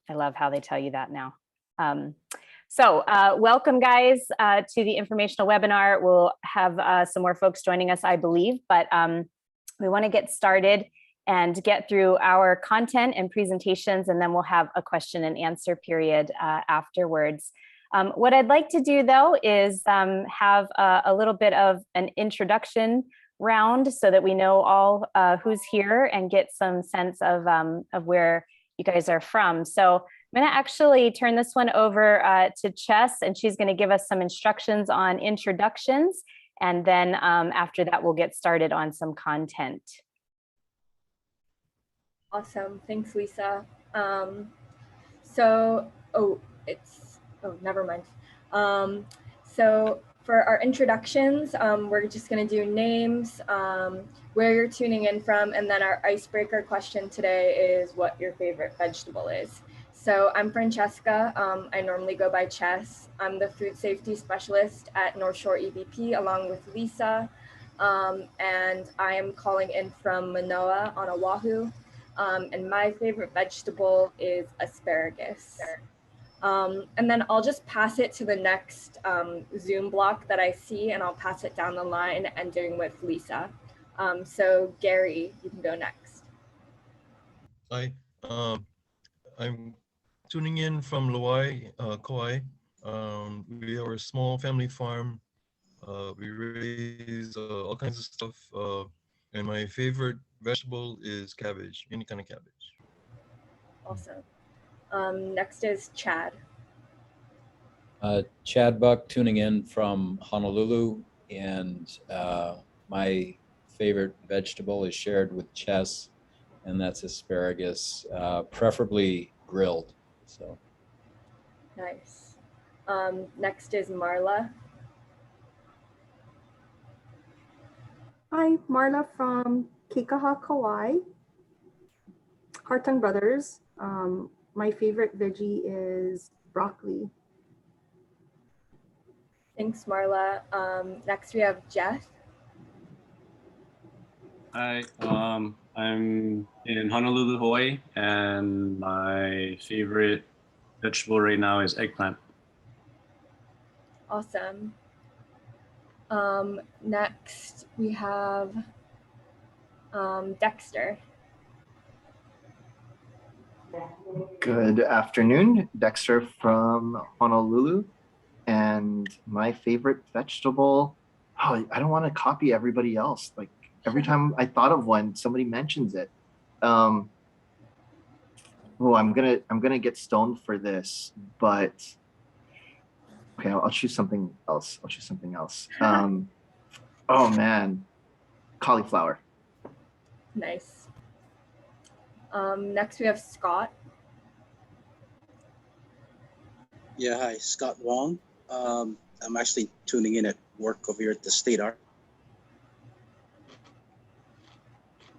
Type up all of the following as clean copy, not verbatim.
I love how they tell you that now. Welcome guys to the informational webinar. We'll have some more folks joining us, I believe, but we want to get started and get through our content and presentations, and then we'll have a question and answer period afterwards. What I'd like to do though is have a little bit of an introduction round so that we know all who's here and get some sense of where you guys are from. So I'm going to actually turn this one over to Chess, and she's going to give us some instructions on introductions. And then after that, we'll get started on some content. Awesome. Thanks, Lisa. Never mind. So for our introductions, we're just going to do names, where you're tuning in from, and then our icebreaker question today is what your favorite vegetable is. So I'm Francesca. I normally go by Chess. I'm the food safety specialist at North Shore EVP along with Lisa. And I am calling in from Manoa on Oahu. And my favorite vegetable is asparagus. And then I'll just pass it to the next Zoom block that I see, and I'll pass it down the line, ending with Lisa. So Gary, you can go next. Hi, I'm tuning in from Hawaii, Kauai. We are a small family farm. We raise all kinds of stuff. And my favorite vegetable is cabbage, any kind of cabbage. Awesome. Next is Chad. Chad Buck, tuning in from Honolulu, and my favorite vegetable is shared with Chess, and that's asparagus, preferably grilled. So nice. Next is Marla. Hi, Marla from Kekaha, Kauai. Hartung Brothers. My favorite veggie is broccoli. Thanks, Marla. Next we have Jeff. Hi, I'm in Honolulu, Hawaii, and my favorite vegetable right now is eggplant. Awesome. Next we have Dexter. Good afternoon, Dexter from Honolulu, and my favorite vegetable, I don't want to copy everybody else. Like every time I thought of one, somebody mentions it. I'm gonna get stoned for this, but okay, I'll choose something else. Oh man, cauliflower. Nice. Next we have Scott. Yeah, hi, Scott Wong. I'm actually tuning in at work over here at the State Art.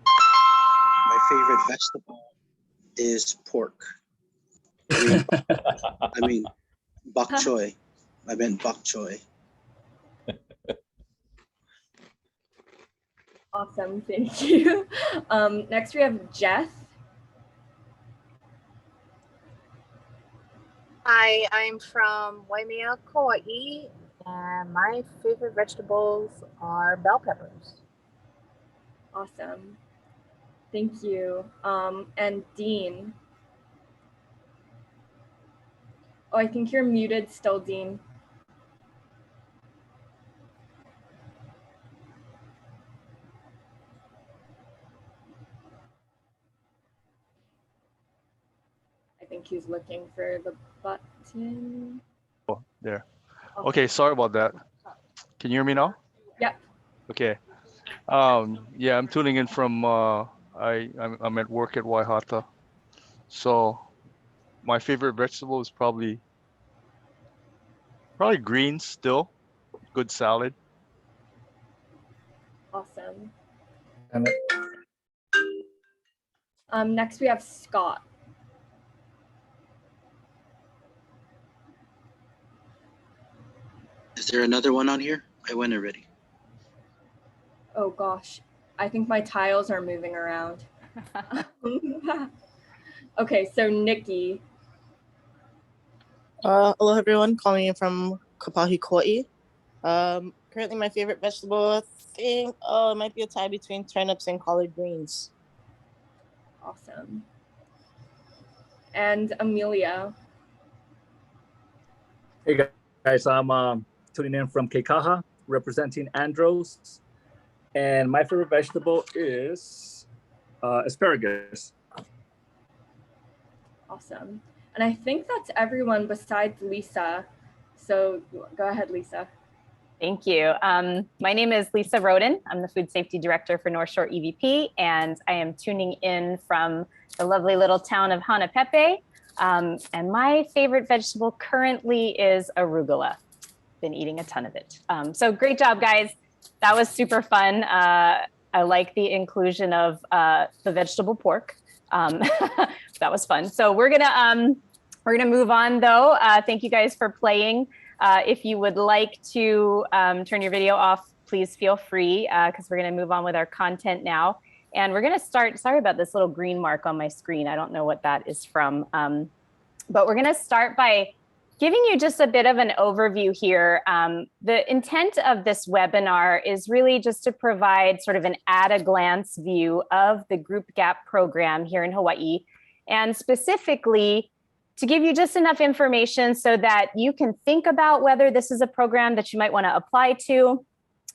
My favorite vegetable is pork. I mean bok choy. I meant bok choy. Awesome, thank you. Next we have Jess. Hi, I'm from Waimea, Kauai, and my favorite vegetables are bell peppers. Awesome, thank you. And Dean. Oh, I think you're muted still, Dean. I think he's looking for the button. Oh, there. Okay, sorry about that. Can you hear me now? Yep. Okay. Yeah, I'm tuning in from I'm at work at Waihata. So my favorite vegetable is probably greens still. Good salad. Awesome. Next we have Scott. Is there another one on here? I went already. Oh gosh, I think my tiles are moving around. Okay, so Nikki. Hello everyone, calling in from Kapahi, Kauai. Currently my favorite vegetable, I think, it might be a tie between turnips and collard greens. Awesome. And Amelia. Hey guys, I'm tuning in from Keikaha, representing Andros. And my favorite vegetable is asparagus. Awesome. And I think that's everyone besides Lisa. So go ahead, Lisa. Thank you. My name is Lisa Roden. I'm the Food Safety Director for North Shore EVP, and I am tuning in from the lovely little town of Hanapepe. And my favorite vegetable currently is arugula. Been eating a ton of it. So great job, guys. That was super fun. I like the inclusion of the vegetable pork. That was fun. So we're gonna move on though. Thank you guys for playing. If you would like to turn your video off, please feel free because we're going to move on with our content now. And we're going to start, sorry about this little green mark on my screen. I don't know what that is from, but we're going to start by giving you just a bit of an overview here. The intent of this webinar is really just to provide sort of an at-a-glance view of the GroupGAP program here in Hawaii, and specifically to give you just enough information so that you can think about whether this is a program that you might want to apply to.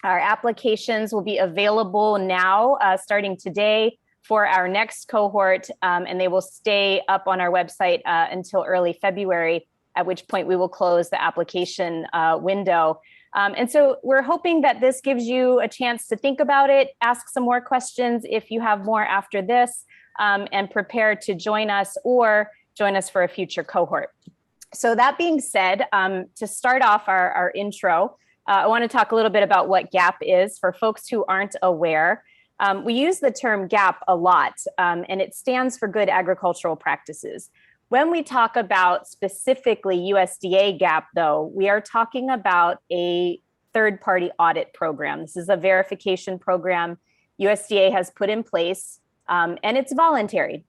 Our applications will be available now, starting today, for our next cohort, and they will stay up on our website until early February, at which point we will close the application window. And so we're hoping that this gives you a chance to think about it, ask some more questions if you have more after this, and prepare to join us or join us for a future cohort. So that being said, to start off our intro, I want to talk a little bit about what GAP is for folks who aren't aware. We use the term GAP a lot, and it stands for Good Agricultural Practices. When we talk about specifically USDA GAP, though, we are talking about a third-party audit program. This is a verification program USDA has put in place, and it's voluntary.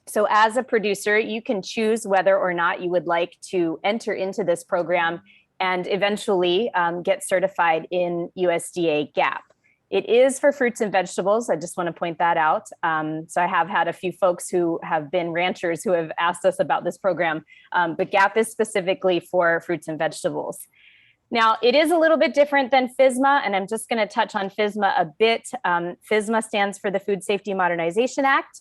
So as a producer, you can choose whether or not you would like to enter into this program and eventually get certified in USDA GAP. It is for fruits and vegetables. I just want to point that out. So I have had a few folks who have been ranchers who have asked us about this program, but GAP is specifically for fruits and vegetables. Now, it is a little bit different than FSMA, and I'm just going to touch on FSMA a bit. FSMA stands for the Food Safety Modernization Act.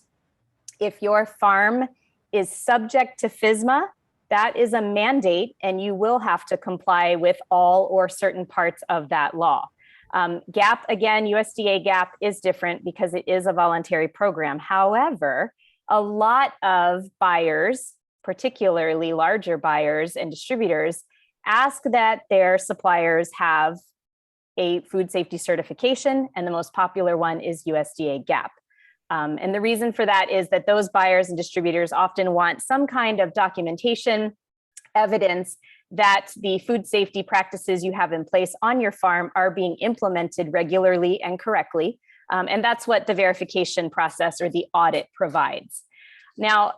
If your farm is subject to FSMA, that is a mandate, and you will have to comply with all or certain parts of that law. GAP, again, USDA GAP is different because it is a voluntary program. However, a lot of buyers, particularly larger buyers and distributors, ask that their suppliers have a food safety certification, and the most popular one is USDA GAP. And the reason for that is that those buyers and distributors often want some kind of documentation, evidence that the food safety practices you have in place on your farm are being implemented regularly and correctly. And that's what the verification process or the audit provides. Now,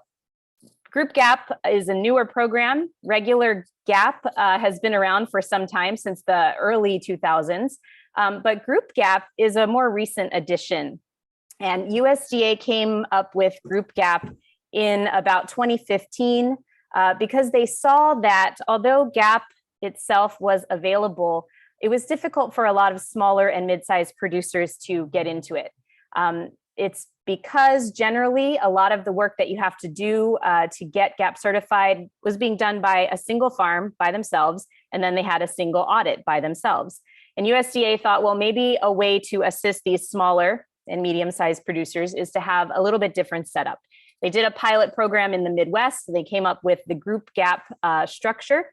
GroupGAP is a newer program. Regular GAP has been around for some time, since the early 2000s, but GroupGAP is a more recent addition. And USDA came up with GroupGAP in about 2015 because they saw that although GAP itself was available, it was difficult for a lot of smaller and mid-sized producers to get into it. It's because generally a lot of the work that you have to do to get GAP certified was being done by a single farm by themselves, and then they had a single audit by themselves. And USDA thought, well, maybe a way to assist these smaller and medium-sized producers is to have a little bit different setup. They did a pilot program in the Midwest. They came up with the GroupGAP structure.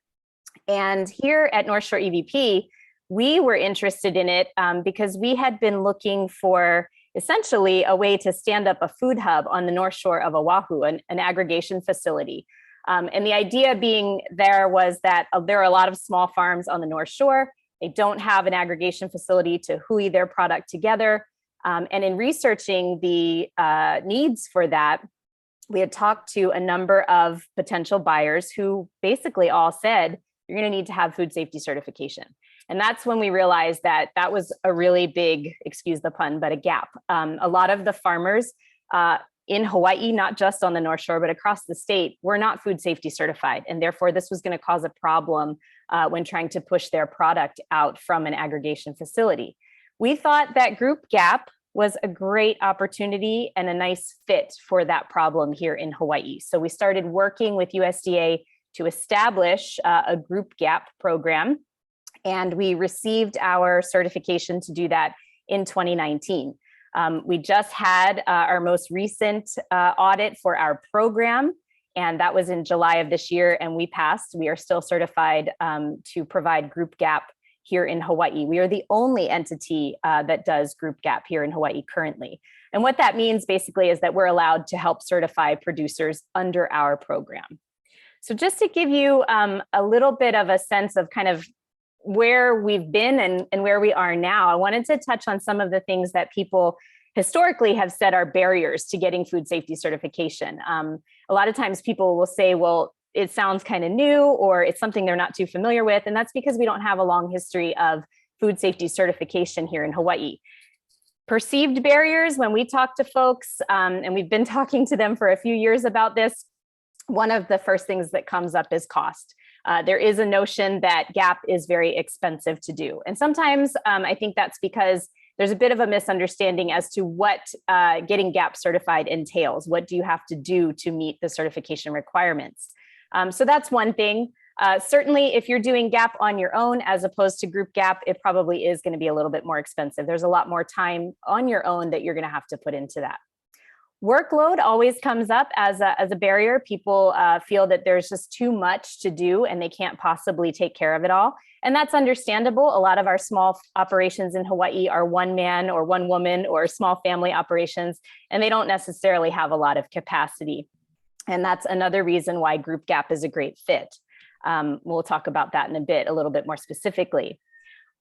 And here at North Shore EVP, we were interested in it because we had been looking for essentially a way to stand up a food hub on the North Shore of Oahu, an aggregation facility. And the idea being there was that there are a lot of small farms on the North Shore. They don't have an aggregation facility to hui their product together. And in researching the needs for that, we had talked to a number of potential buyers who basically all said, you're going to need to have food safety certification. And that's when we realized that that was a really big, excuse the pun, but a gap. A lot of the farmers in Hawaii, not just on the North Shore, but across the state, were not food safety certified. And therefore, this was going to cause a problem when trying to push their product out from an aggregation facility. We thought that GroupGAP was a great opportunity and a nice fit for that problem here in Hawaii. So we started working with USDA to establish a GroupGAP program, and we received our certification to do that in 2019. We just had our most recent audit for our program, and that was in July of this year, and we passed. We are still certified to provide GroupGAP here in Hawaii. We are the only entity that does GroupGAP here in Hawaii currently. And what that means basically is that we're allowed to help certify producers under our program. So just to give you a little bit of a sense of kind of where we've been and where we are now, I wanted to touch on some of the things that people historically have said are barriers to getting food safety certification. A lot of times people will say, well, it sounds kind of new, or it's something they're not too familiar with. And that's because we don't have a long history of food safety certification here in Hawaii. Perceived barriers, when we talk to folks, and we've been talking to them for a few years about this, one of the first things that comes up is cost. There is a notion that GAP is very expensive to do. And sometimes I think that's because there's a bit of a misunderstanding as to what getting GAP certified entails. What do you have to do to meet the certification requirements? So that's one thing. Certainly, if you're doing GAP on your own as opposed to GroupGAP, it probably is going to be a little bit more expensive. There's a lot more time on your own that you're going to have to put into that. Workload always comes up as a barrier. People feel that there's just too much to do and they can't possibly take care of it all. And that's understandable. A lot of our small operations in Hawaii are one man or one woman or small family operations, and they don't necessarily have a lot of capacity. And that's another reason why GroupGAP is a great fit. We'll talk about that in a bit, a little bit more specifically.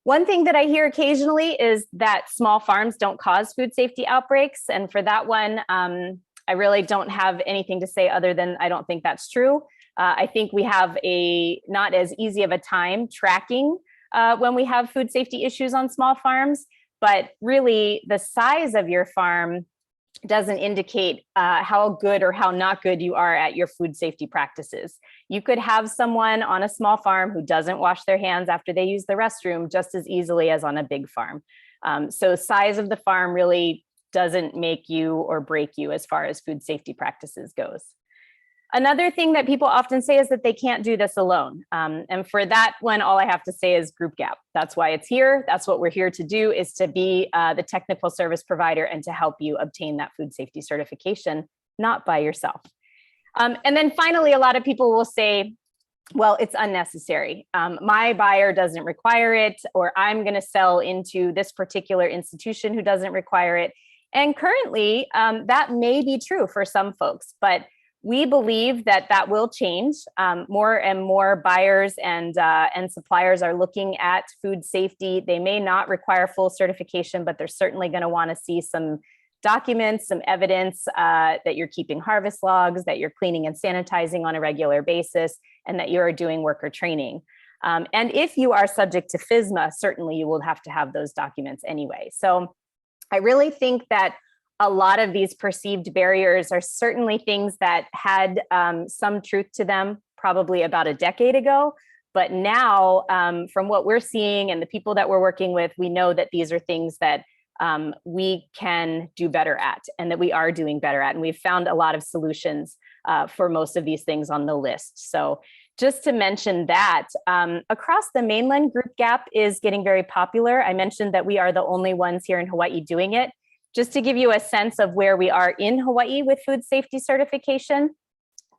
One thing that I hear occasionally is that small farms don't cause food safety outbreaks. And for that one, I really don't have anything to say other than I don't think that's true. I think we have not as easy of a time tracking when we have food safety issues on small farms, but really the size of your farm doesn't indicate how good or how not good you are at your food safety practices. You could have someone on a small farm who doesn't wash their hands after they use the restroom just as easily as on a big farm. So size of the farm really doesn't make you or break you as far as food safety practices goes. Another thing that people often say is that they can't do this alone. And for that one, all I have to say is GroupGAP. That's why it's here. That's what we're here to do, is to be the technical service provider and to help you obtain that food safety certification, not by yourself. And then finally, a lot of people will say, well, it's unnecessary. My buyer doesn't require it, or I'm going to sell into this particular institution who doesn't require it. And currently, that may be true for some folks, but we believe that that will change. More and more buyers and suppliers are looking at food safety. They may not require full certification, but they're certainly going to want to see some documents, some evidence that you're keeping harvest logs, that you're cleaning and sanitizing on a regular basis, and that you're doing worker training. And if you are subject to FSMA, certainly you will have to have those documents anyway. So I really think that a lot of these perceived barriers are certainly things that had some truth to them probably about a decade ago. But now, from what we're seeing and the people that we're working with, we know that these are things that we can do better at and that we are doing better at. And we've found a lot of solutions for most of these things on the list. So just to mention that, across the mainland, GroupGAP is getting very popular. I mentioned that we are the only ones here in Hawaii doing it. Just to give you a sense of where we are in Hawaii with food safety certification,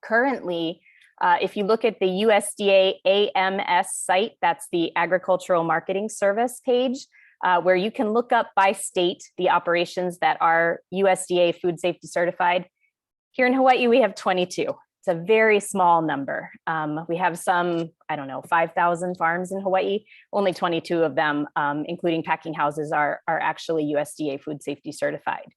currently, if you look at the USDA AMS site, that's the Agricultural Marketing Service page, where you can look up by state the operations that are USDA food safety certified. Here in Hawaii, we have 22. It's a very small number. We have some, 5,000 farms in Hawaii. Only 22 of them, including packing houses, are actually USDA food safety certified.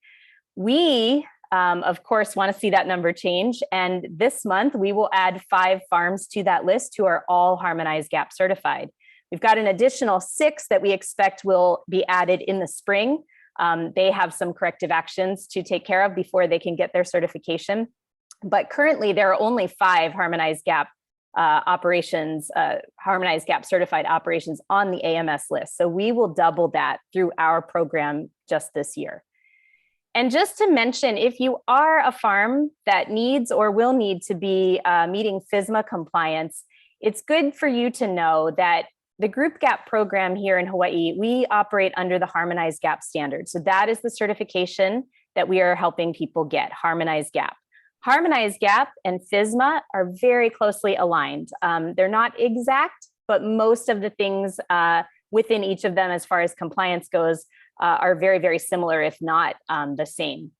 We of course, want to see that number change. And this month, we will add 5 farms to that list who are all Harmonized GAP certified. We've got an additional 6 that we expect will be added in the spring. They have some corrective actions to take care of before they can get their certification. But currently, there are only 5 Harmonized GAP operations, Harmonized GAP certified operations on the AMS list. So we will double that through our program just this year. And just to mention, if you are a farm that needs or will need to be meeting FSMA compliance, it's good for you to know that the GroupGAP program here in Hawaii, we operate under the Harmonized GAP standard. So that is the certification that we are helping people get, Harmonized GAP. Harmonized GAP and FSMA are very closely aligned. They're not exact, but most of the things within each of them as far as compliance goes are very, very similar, if not the same.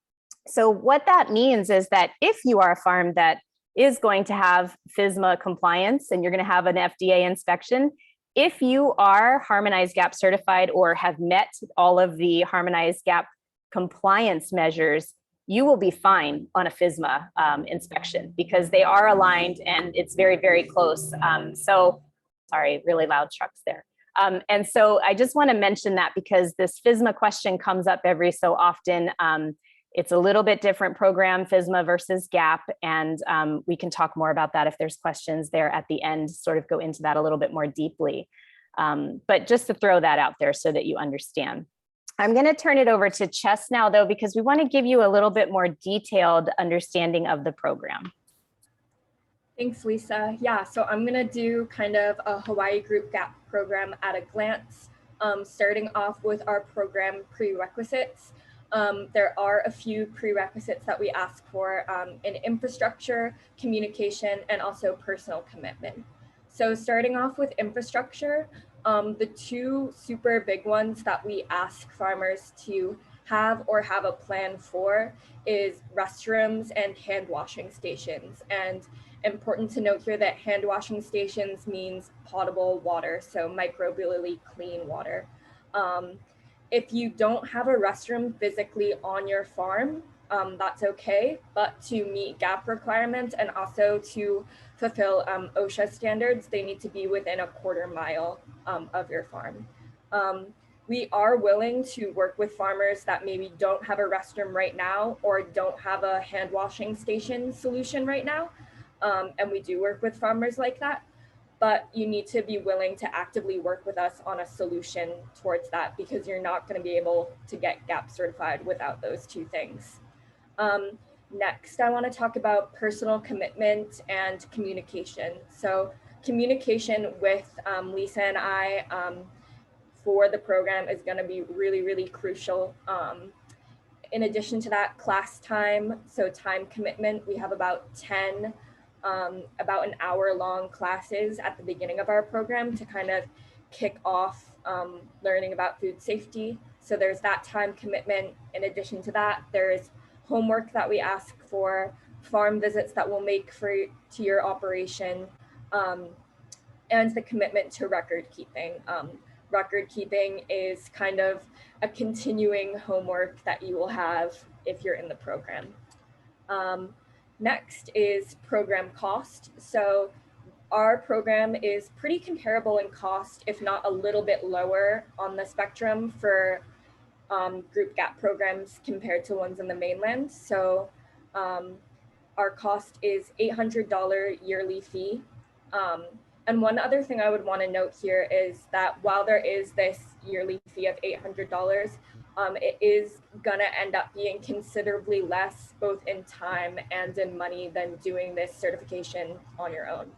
So what that means is that if you are a farm that is going to have FSMA compliance and you're going to have an FDA inspection, if you are Harmonized GAP certified or have met all of the Harmonized GAP compliance measures, you will be fine on a FSMA inspection because they are aligned and it's very, very close. So, sorry, really loud trucks there. And so I just want to mention that because this FSMA question comes up every so often. It's a little bit different program, FSMA versus GAP, and we can talk more about that if there's questions there at the end, sort of go into that a little bit more deeply. But just to throw that out there so that you understand. I'm going to turn it over to Chess now, though, because we want to give you a little bit more detailed understanding of the program. Thanks, Lisa. Yeah, so I'm going to do kind of a Hawaii GroupGAP program at a glance, starting off with our program prerequisites. There are a few prerequisites that we ask for in infrastructure, communication, and also personal commitment. So starting off with infrastructure, the 2 super big ones that we ask farmers to have or have a plan for is restrooms and hand washing stations. And important to note here that hand washing stations means potable water, so microbially clean water. If you don't have a restroom physically on your farm, that's okay, but to meet GAP requirements and also to fulfill OSHA standards, they need to be within a 1/4 mile of your farm. We are willing to work with farmers that maybe don't have a restroom right now or don't have a hand washing station solution right now. And we do work with farmers like that, but you need to be willing to actively work with us on a solution towards that because you're not going to be able to get GAP certified without those 2 things. Next, I want to talk about personal commitment and communication. So communication with Lisa and I for the program is going to be really, really crucial. In addition to that, class time, so time commitment, we have about 10 about an hour-long classes at the beginning of our program to kind of kick off learning about food safety. So there's that time commitment. In addition to that, there's homework that we ask for, farm visits that we'll make to your operation, and the commitment to record keeping. Record keeping is kind of a continuing homework that you will have if you're in the program. Next is program cost. So our program is pretty comparable in cost, if not a little bit lower on the spectrum for GroupGAP programs compared to ones in the mainland. So our cost is $800 yearly fee. And one other thing I would want to note here is that while there is this yearly fee of $800, it is going to end up being considerably less, both in time and in money, than doing this certification on your own.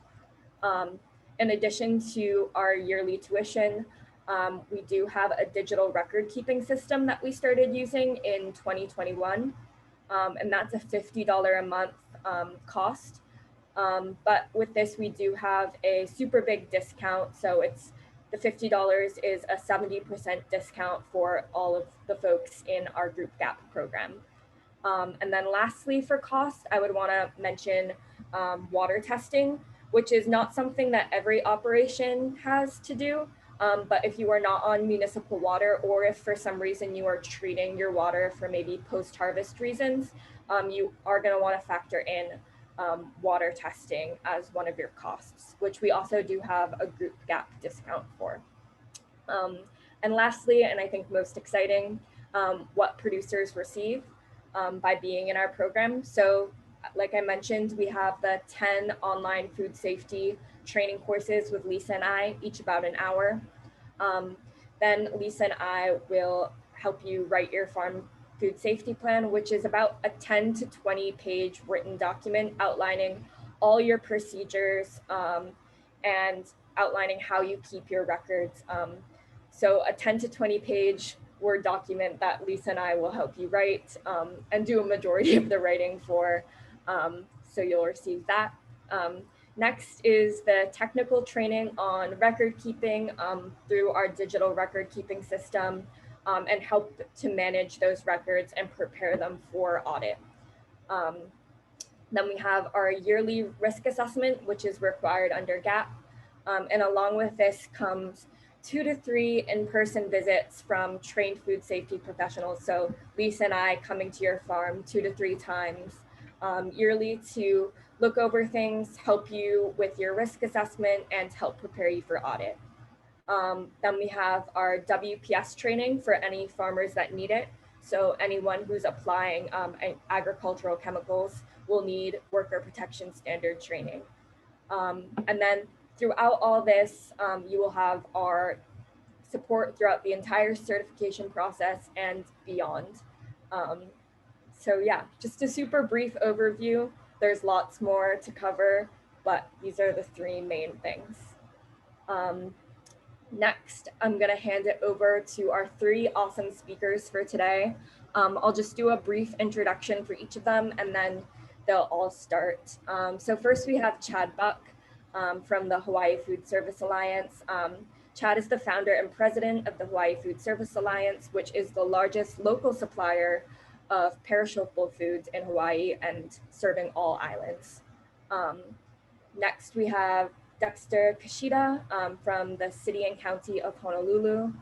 In addition to our yearly tuition, we do have a digital record keeping system that we started using in 2021, and that's a $50 a month cost. But with this, we do have a super big discount. So it's the $50 is a 70% discount for all of the folks in our GroupGAP program. And then lastly, for cost, I would want to mention water testing, which is not something that every operation has to do. But if you are not on municipal water, or if for some reason you are treating your water for maybe post-harvest reasons, you are going to want to factor in water testing as one of your costs, which we also do have a group gap discount for. And lastly, and I think most exciting, what producers receive by being in our program. So like I mentioned, we have the 10 online food safety training courses with Lisa and I, each about an hour. Then Lisa and I will help you write your farm food safety plan, which is about a 10 to 20 page written document outlining all your procedures and outlining how you keep your records. So a 10 to 20 page Word document that Lisa and I will help you write and do a majority of the writing for, so you'll receive that. Next is the technical training on record keeping through our digital record keeping system and help to manage those records and prepare them for audit. Then we have our yearly risk assessment, which is required under GAP. And along with this comes 2 to 3 in-person visits from trained food safety professionals. So Lisa and I coming to your farm 2 to 3 times yearly to look over things, help you with your risk assessment, and help prepare you for audit. Then we have our WPS training for any farmers that need it. So anyone who's applying agricultural chemicals will need worker protection standard training. And then throughout all this, you will have our support throughout the entire certification process and beyond. So yeah, just a super brief overview. There's lots more to cover, but these are the 3 main things. Next, I'm gonna hand it over to our 3 awesome speakers for today. I'll just do a brief introduction for each of them and then they'll all start. So first we have Chad Buck from the Hawaii Food Service Alliance. Chad is the founder and president of the Hawaii Food Service Alliance, which is the largest local supplier of perishable foods in Hawaii and serving all islands. Next, we have Dexter Kashida from the City and County of Honolulu.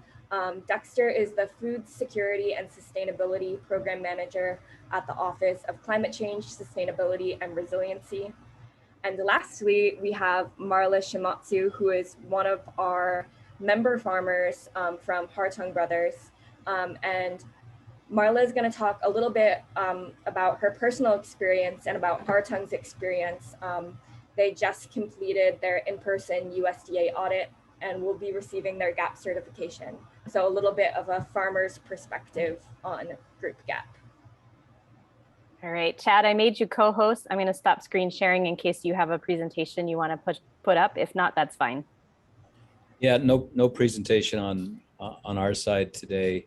Dexter is the Food Security and Sustainability Program Manager at the Office of Climate Change, Sustainability, and Resiliency. And lastly, we have Marla Shimatsu, who is one of our member farmers from Hartung Brothers. And Marla is going to talk a little bit about her personal experience and about Hartung's experience. They just completed their in-person USDA audit and will be receiving their GAP certification. So a little bit of a farmer's perspective on Group GAP. All right, Chad, I made you co-host. I'm going to stop screen sharing in case you have a presentation you want to put up. If not, that's fine. Yeah, no presentation on our side today.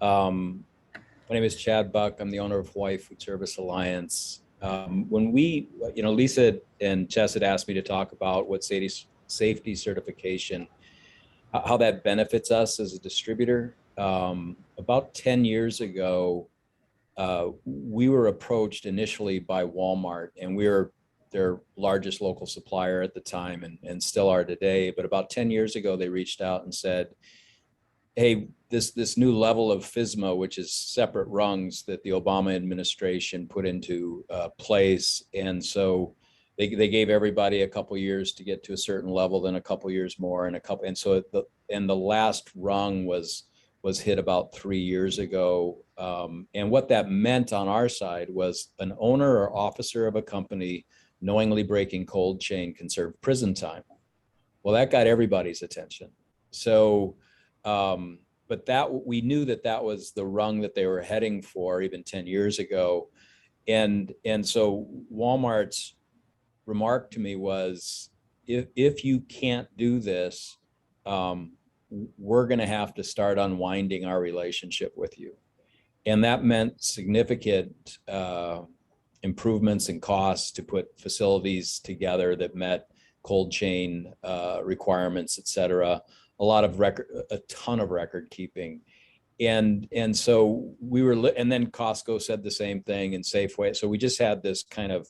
My name is Chad Buck. I'm the owner of Hawaii Food Service Alliance. When we, Lisa and Chess had asked me to talk about what safety certification, how that benefits us as a distributor. About 10 years ago, we were approached initially by Walmart, and we were their largest local supplier at the time and still are today. But about 10 years ago, they reached out and said, hey, this new level of FSMA, which is separate rungs that the Obama administration put into place. And so they gave everybody a couple years to get to a certain level, then a couple years more and so the last rung was hit about 3 years ago. And what that meant on our side was an owner or officer of a company knowingly breaking cold chain can serve prison time. Well, that got everybody's attention. So, but we knew that was the rung that they were heading for even 10 years ago. And so Walmart's remark to me was, if you can't do this, we're going to have to start unwinding our relationship with you. And that meant significant improvements in costs to put facilities together that met cold chain requirements, et cetera. A ton of record keeping. And so we were, and then Costco said the same thing, and Safeway. So we just had this kind of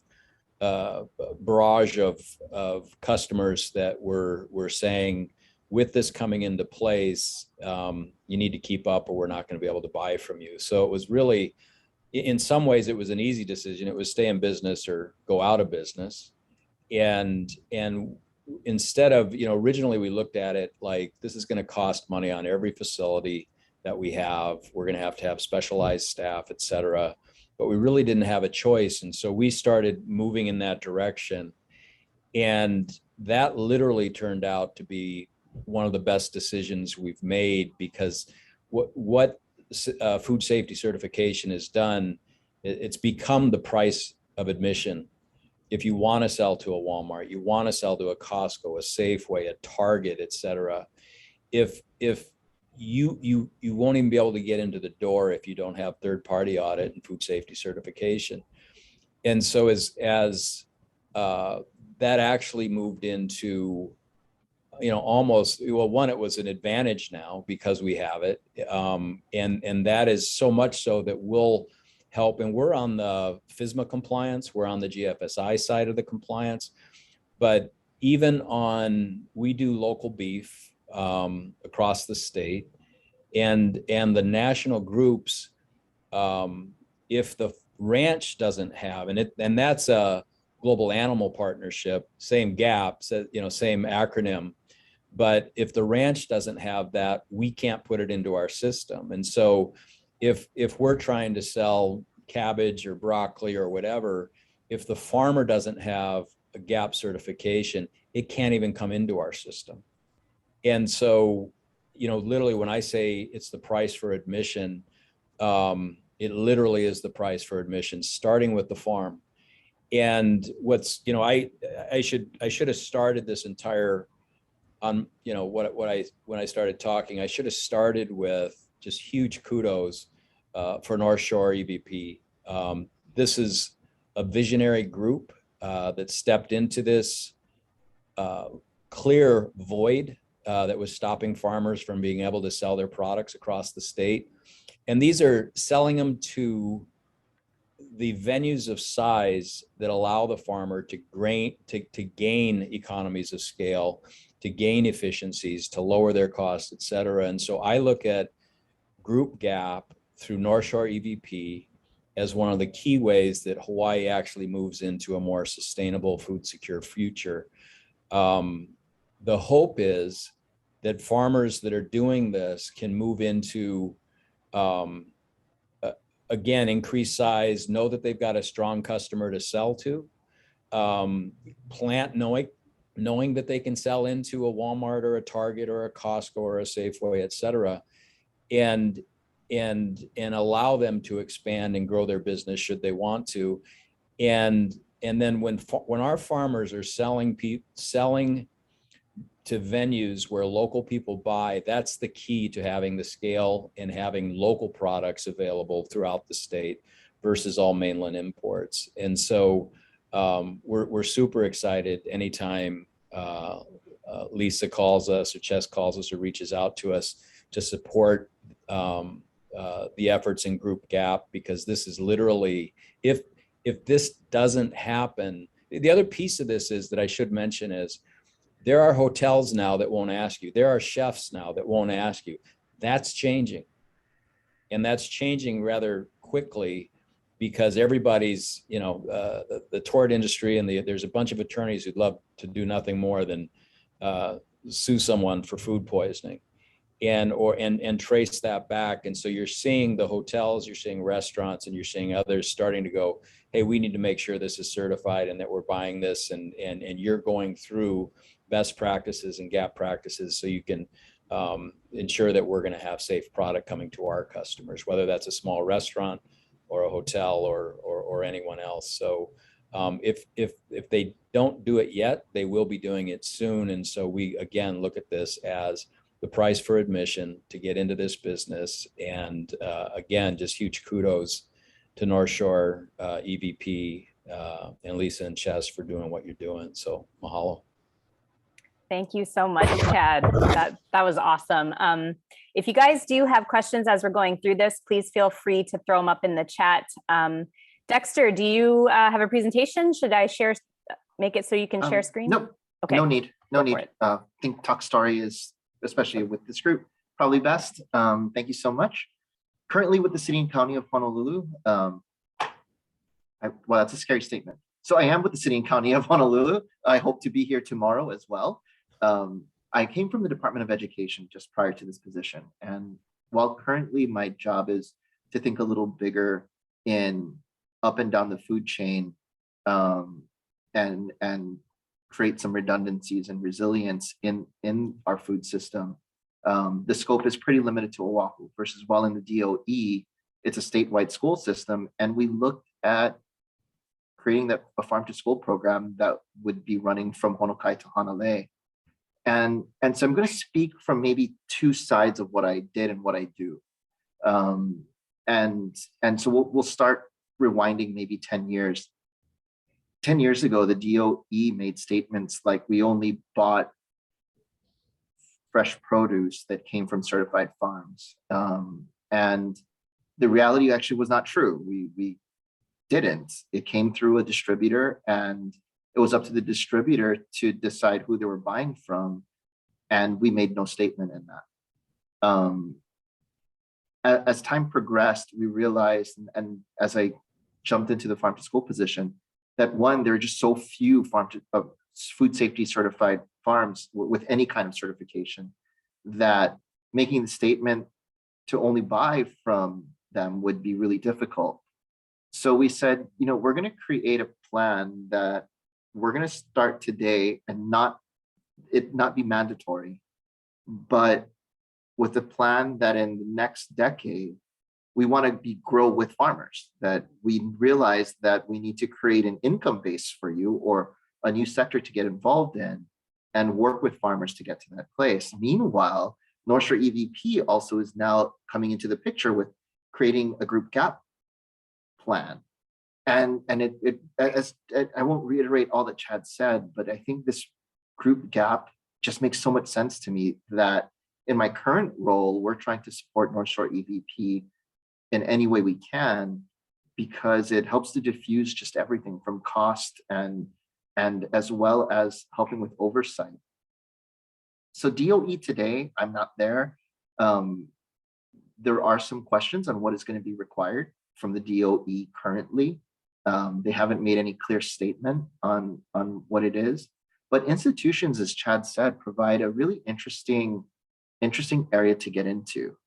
barrage of customers that were saying, with this coming into place, you need to keep up or we're not going to be able to buy from you. So it was really in some ways it was an easy decision. It was stay in business or go out of business. And instead of, originally we looked at it like this is going to cost money on every facility that we have. We're going to have specialized staff, et cetera. But we really didn't have a choice. And so we started moving in that direction. And that literally turned out to be one of the best decisions we've made, because what food safety certification has done, it's become the price of admission. If you want to sell to a Walmart, you want to sell to a Costco, a Safeway, a Target, et cetera, if you won't even be able to get into the door if you don't have third-party audit and food safety certification. And so as that actually moved into, almost, well, one, it was an advantage now because we have it. And that is so much so that we'll help. And we're on the FSMA compliance, we're on the GFSI side of the compliance, but even we do local beef across the state, and the national groups, if the ranch doesn't have, and that's a global animal partnership, same GAP, same acronym, but if the ranch doesn't have that, we can't put it into our system. And so if we're trying to sell cabbage or broccoli or whatever, if the farmer doesn't have a GAP certification, it can't even come into our system. And so, literally when I say it's the price for admission, it literally is the price for admission, starting with the farm. And what's, I should have started this entire when I started talking, I should have started with just huge kudos for North Shore EVP. This is a visionary group that stepped into this clear void that was stopping farmers from being able to sell their products across the state. And these are selling them to the venues of size that allow the farmer to gain economies of scale, to gain efficiencies, to lower their costs, et cetera. And so I look at GroupGAP through North Shore EVP as one of the key ways that Hawaii actually moves into a more sustainable, food secure future. The hope is that farmers that are doing this can move into, again, increase size, know that they've got a strong customer to sell to, plant knowing that they can sell into a Walmart or a Target or a Costco or a Safeway, et cetera, and allow them to expand and grow their business should they want to. And then when our farmers are selling to venues where local people buy, that's the key to having the scale and having local products available throughout the state versus all mainland imports. And so we're super excited anytime Lisa calls us or Chess calls us or reaches out to us to support the efforts in GroupGAP, because this is literally, if this doesn't happen, the other piece of this is that I should mention is there are hotels now that won't ask you. There are chefs now that won't ask you. That's changing. And that's changing rather quickly because everybody's, the tort industry and there's a bunch of attorneys who'd love to do nothing more than sue someone for food poisoning and trace that back. And so you're seeing the hotels, you're seeing restaurants, and you're seeing others starting to go, hey, we need to make sure this is certified and that we're buying this, and you're going through best practices and GAP practices so you can ensure that we're going to have safe product coming to our customers, whether that's a small restaurant or a hotel or anyone else. So if they don't do it yet, they will be doing it soon. And so we, again, look at this as the price for admission to get into this business. And again, just huge kudos to North Shore EVP and Lisa and Chess for doing what you're doing. So mahalo. Thank you so much, Chad. That was awesome. If you guys do have questions as we're going through this, please feel free to throw them up in the chat. Dexter, do you have a presentation? Should I make it so you can share screen? Nope. Okay. No need. I think Talk Story is, especially with this group, probably best. Thank you so much. currently with the city and county of Honolulu. Well, that's a scary statement. So I am with the city and county of Honolulu. I hope to be here tomorrow as well. I came from the Department of Education just prior to this position. And while currently my job is to think a little bigger in up and down the food chain, and create some redundancies and resilience in our food system, the scope is pretty limited to Oahu versus while in the DOE, it's a statewide school system. And we looked at creating a farm to school program that would be running from Honokai to Hanalei. And so I'm going to speak from maybe two sides of what I did and what I do. And so we'll start rewinding maybe 10 years. 10 years ago, the DOE made statements like we only bought fresh produce that came from certified farms. And the reality actually was not true. We didn't. It came through a distributor, and it was up to the distributor to decide who they were buying from. And we made no statement in that. As time progressed, we realized, and as I jumped into the farm to school position, that one, there are just so few food safety certified farms with any kind of certification that making the statement to only buy from them would be really difficult. So we said, we're going to create a plan that we're going to start today and not be mandatory, but with a plan that in the next decade, we want to grow with farmers, that we realize that we need to create an income base for you or a new sector to get involved in and work with farmers to get to that place. Meanwhile, North Shore EVP also is now coming into the picture with creating a group GAP plan. And I won't reiterate all that Chad said, but I think this group GAP just makes so much sense to me that in my current role, we're trying to support North Shore EVP in any way we can, because it helps to diffuse just everything from cost and as well as helping with oversight. So DOE today, I'm not there. There are some questions on what is going to be required from the DOE currently. They haven't made any clear statement on what it is, but institutions, as Chad said, provide a really interesting area to get into.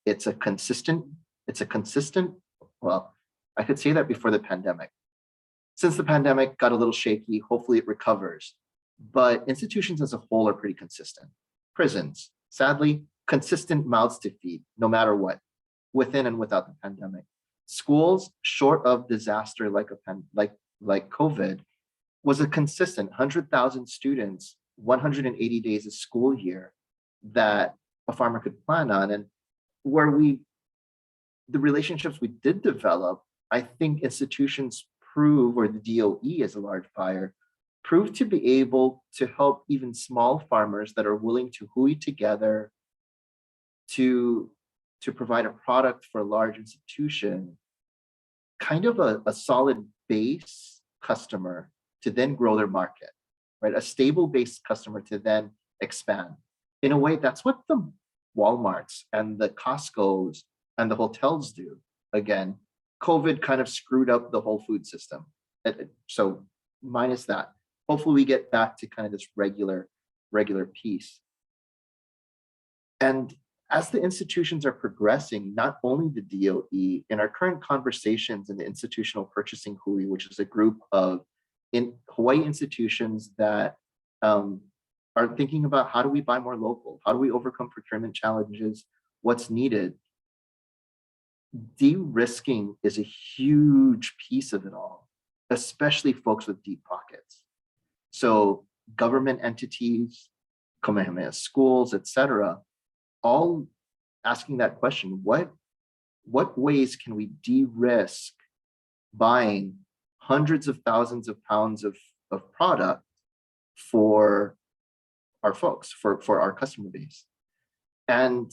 It's a consistent, well, I could say that before the pandemic. Since the pandemic got a little shaky, hopefully it recovers. But institutions as a whole are pretty consistent. Prisons, sadly, consistent mouths to feed, no matter what, within and without the pandemic. Schools, short of disaster like COVID, was a consistent 100,000 students, 180 days a school year that a farmer could plan on. And where the relationships we did develop, I think institutions prove, or the DOE as a large buyer, prove to be able to help even small farmers that are willing to hui together to provide a product for a large institution, kind of a solid base customer to then grow their market, right? A stable base customer to then expand. In a way, that's what the Walmarts and the Costcos and the hotels do. Again, COVID kind of screwed up the whole food system. So minus that, hopefully we get back to kind of this regular piece. And as the institutions are progressing, not only the DOE, in our current conversations in the institutional purchasing hui, which is a group of Hawaii institutions that are thinking about how do we buy more local? How do we overcome procurement challenges? What's needed? De-risking is a huge piece of it all, especially folks with deep pockets. So government entities, Kamehameha schools, etc., all asking that question, what ways can we de-risk buying hundreds of thousands of pounds of product for our folks, for our customer base? And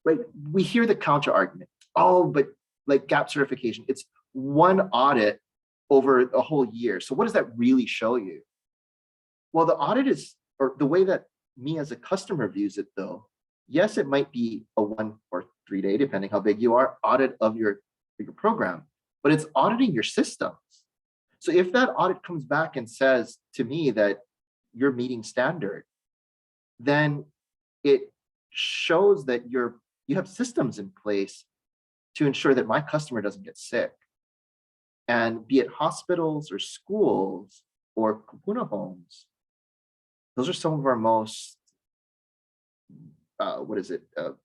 right, we hear the counter argument, oh, but like GAP certification, it's one audit over a whole year. So what does that really show you? Well, the audit is, or the way that me as a customer views it though, yes, it might be a 1 or 3 day, depending how big you are, audit of your program, but it's auditing your systems. So if that audit comes back and says to me that you're meeting standard, then it shows that you have systems in place to ensure that my customer doesn't get sick. And be it hospitals or schools or kupuna homes, those are some of our most,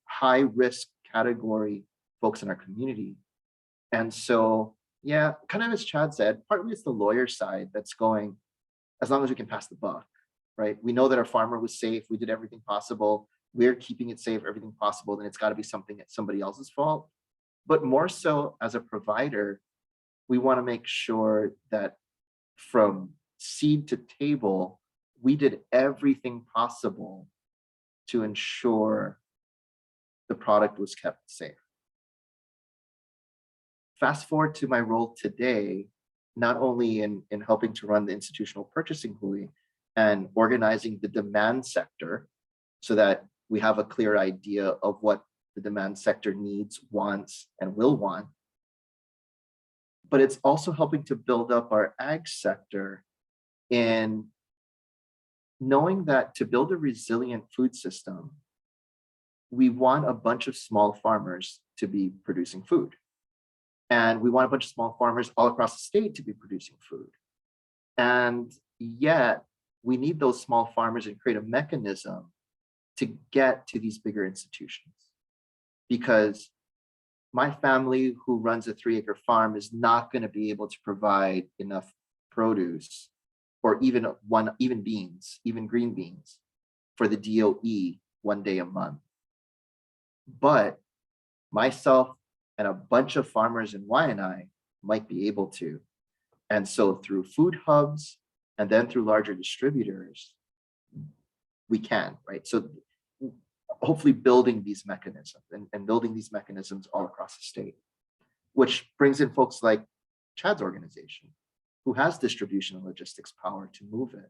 high risk category folks in our community. And so, yeah, kind of as Chad said, partly it's the lawyer side that's going, as long as we can pass the buck, right? We know that our farmer was safe. We did everything possible. We're keeping it safe, everything possible. Then it's got to be something that's somebody else's fault. But more so as a provider, we want to make sure that from seed to table, we did everything possible to ensure the product was kept safe. Fast forward to my role today, not only in helping to run the institutional purchasing hui and organizing the demand sector so that we have a clear idea of what the demand sector needs, wants, and will want, but it's also helping to build up our ag sector in knowing that to build a resilient food system, we want a bunch of small farmers to be producing food. And we want a bunch of small farmers all across the state to be producing food. And yet we need those small farmers and create a mechanism to get to these bigger institutions. Because my family who runs a 3-acre farm is not going to be able to provide enough produce or even beans, even green beans for the DOE 1 day a month. But myself and a bunch of farmers in Waianae might be able to. And so through food hubs and then through larger distributors, we can, right? So hopefully building these mechanisms and building these mechanisms all across the state, which brings in folks like Chad's organization, who has distribution and logistics power to move it,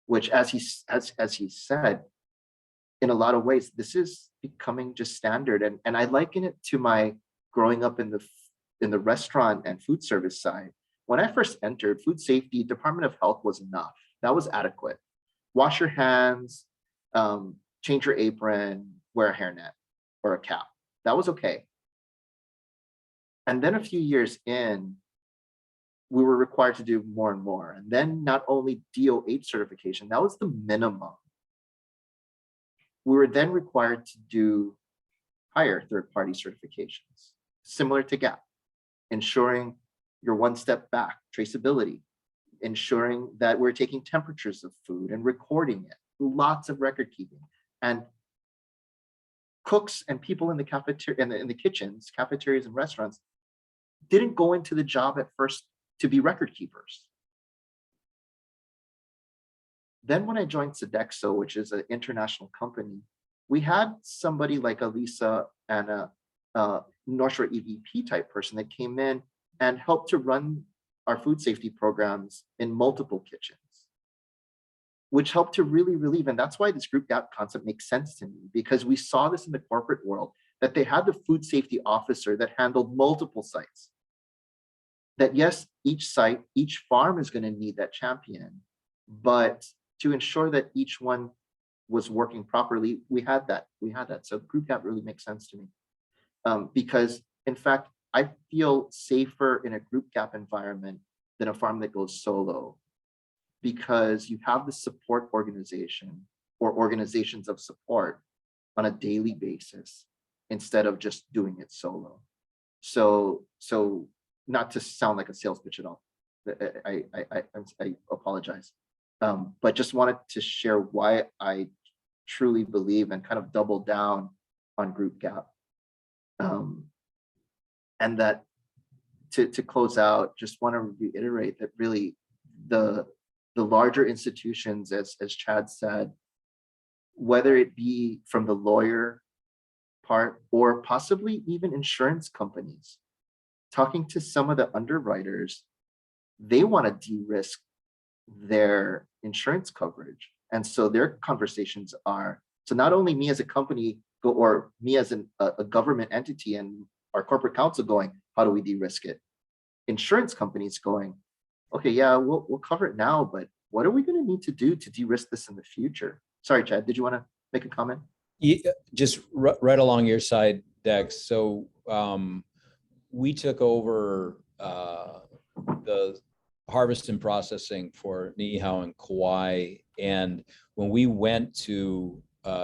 which as he said, in a lot of ways, this is becoming just standard. And I liken it to my growing up in the restaurant and food service side. When I first entered, food safety, Department of Health was enough. That was adequate. Wash your hands, change your apron, wear a hairnet or a cap. That was okay. And then a few years in, we were required to do more and more. And then not only DO8 certification, that was the minimum. We were then required to do higher third-party certifications, similar to GAP, ensuring you're one step back, traceability, ensuring that we're taking temperatures of food and recording it, lots of record keeping. And cooks and people in the cafeteria, in the kitchens, cafeterias and restaurants didn't go into the job at first to be record keepers. Then when I joined Sodexo, which is an international company, we had somebody like Elisa and a North Shore EVP type person that came in and helped to run our food safety programs in multiple kitchens, which helped to really relieve. And that's why this group GAP concept makes sense to me, because we saw this in the corporate world, that they had the food safety officer that handled multiple sites. That yes, each site, each farm is going to need that champion, but to ensure that each one was working properly, we had that. So group GAP really makes sense to me, because in fact, I feel safer in a group GAP environment than a farm that goes solo, because you have the support organization or organizations of support on a daily basis instead of just doing it solo. So not to sound like a sales pitch at all, I apologize, but just wanted to share why I truly believe and kind of double down on group GAP. And that to close out, just want to reiterate that really the larger institutions, as Chad said, whether it be from the lawyer part or possibly even insurance companies, talking to some of the underwriters, they want to de-risk their insurance coverage. And so their conversations are, so not only me as a company or me as a government entity and our corporate counsel going, how do we de-risk it? Insurance companies going, okay, yeah, we'll cover it now, but what are we going to need to do to de-risk this in the future? Sorry, Chad, did you want to make a comment? Yeah, just right along your side, Dex. So we took over the harvest and processing for Niihau and Kauai. And when we went to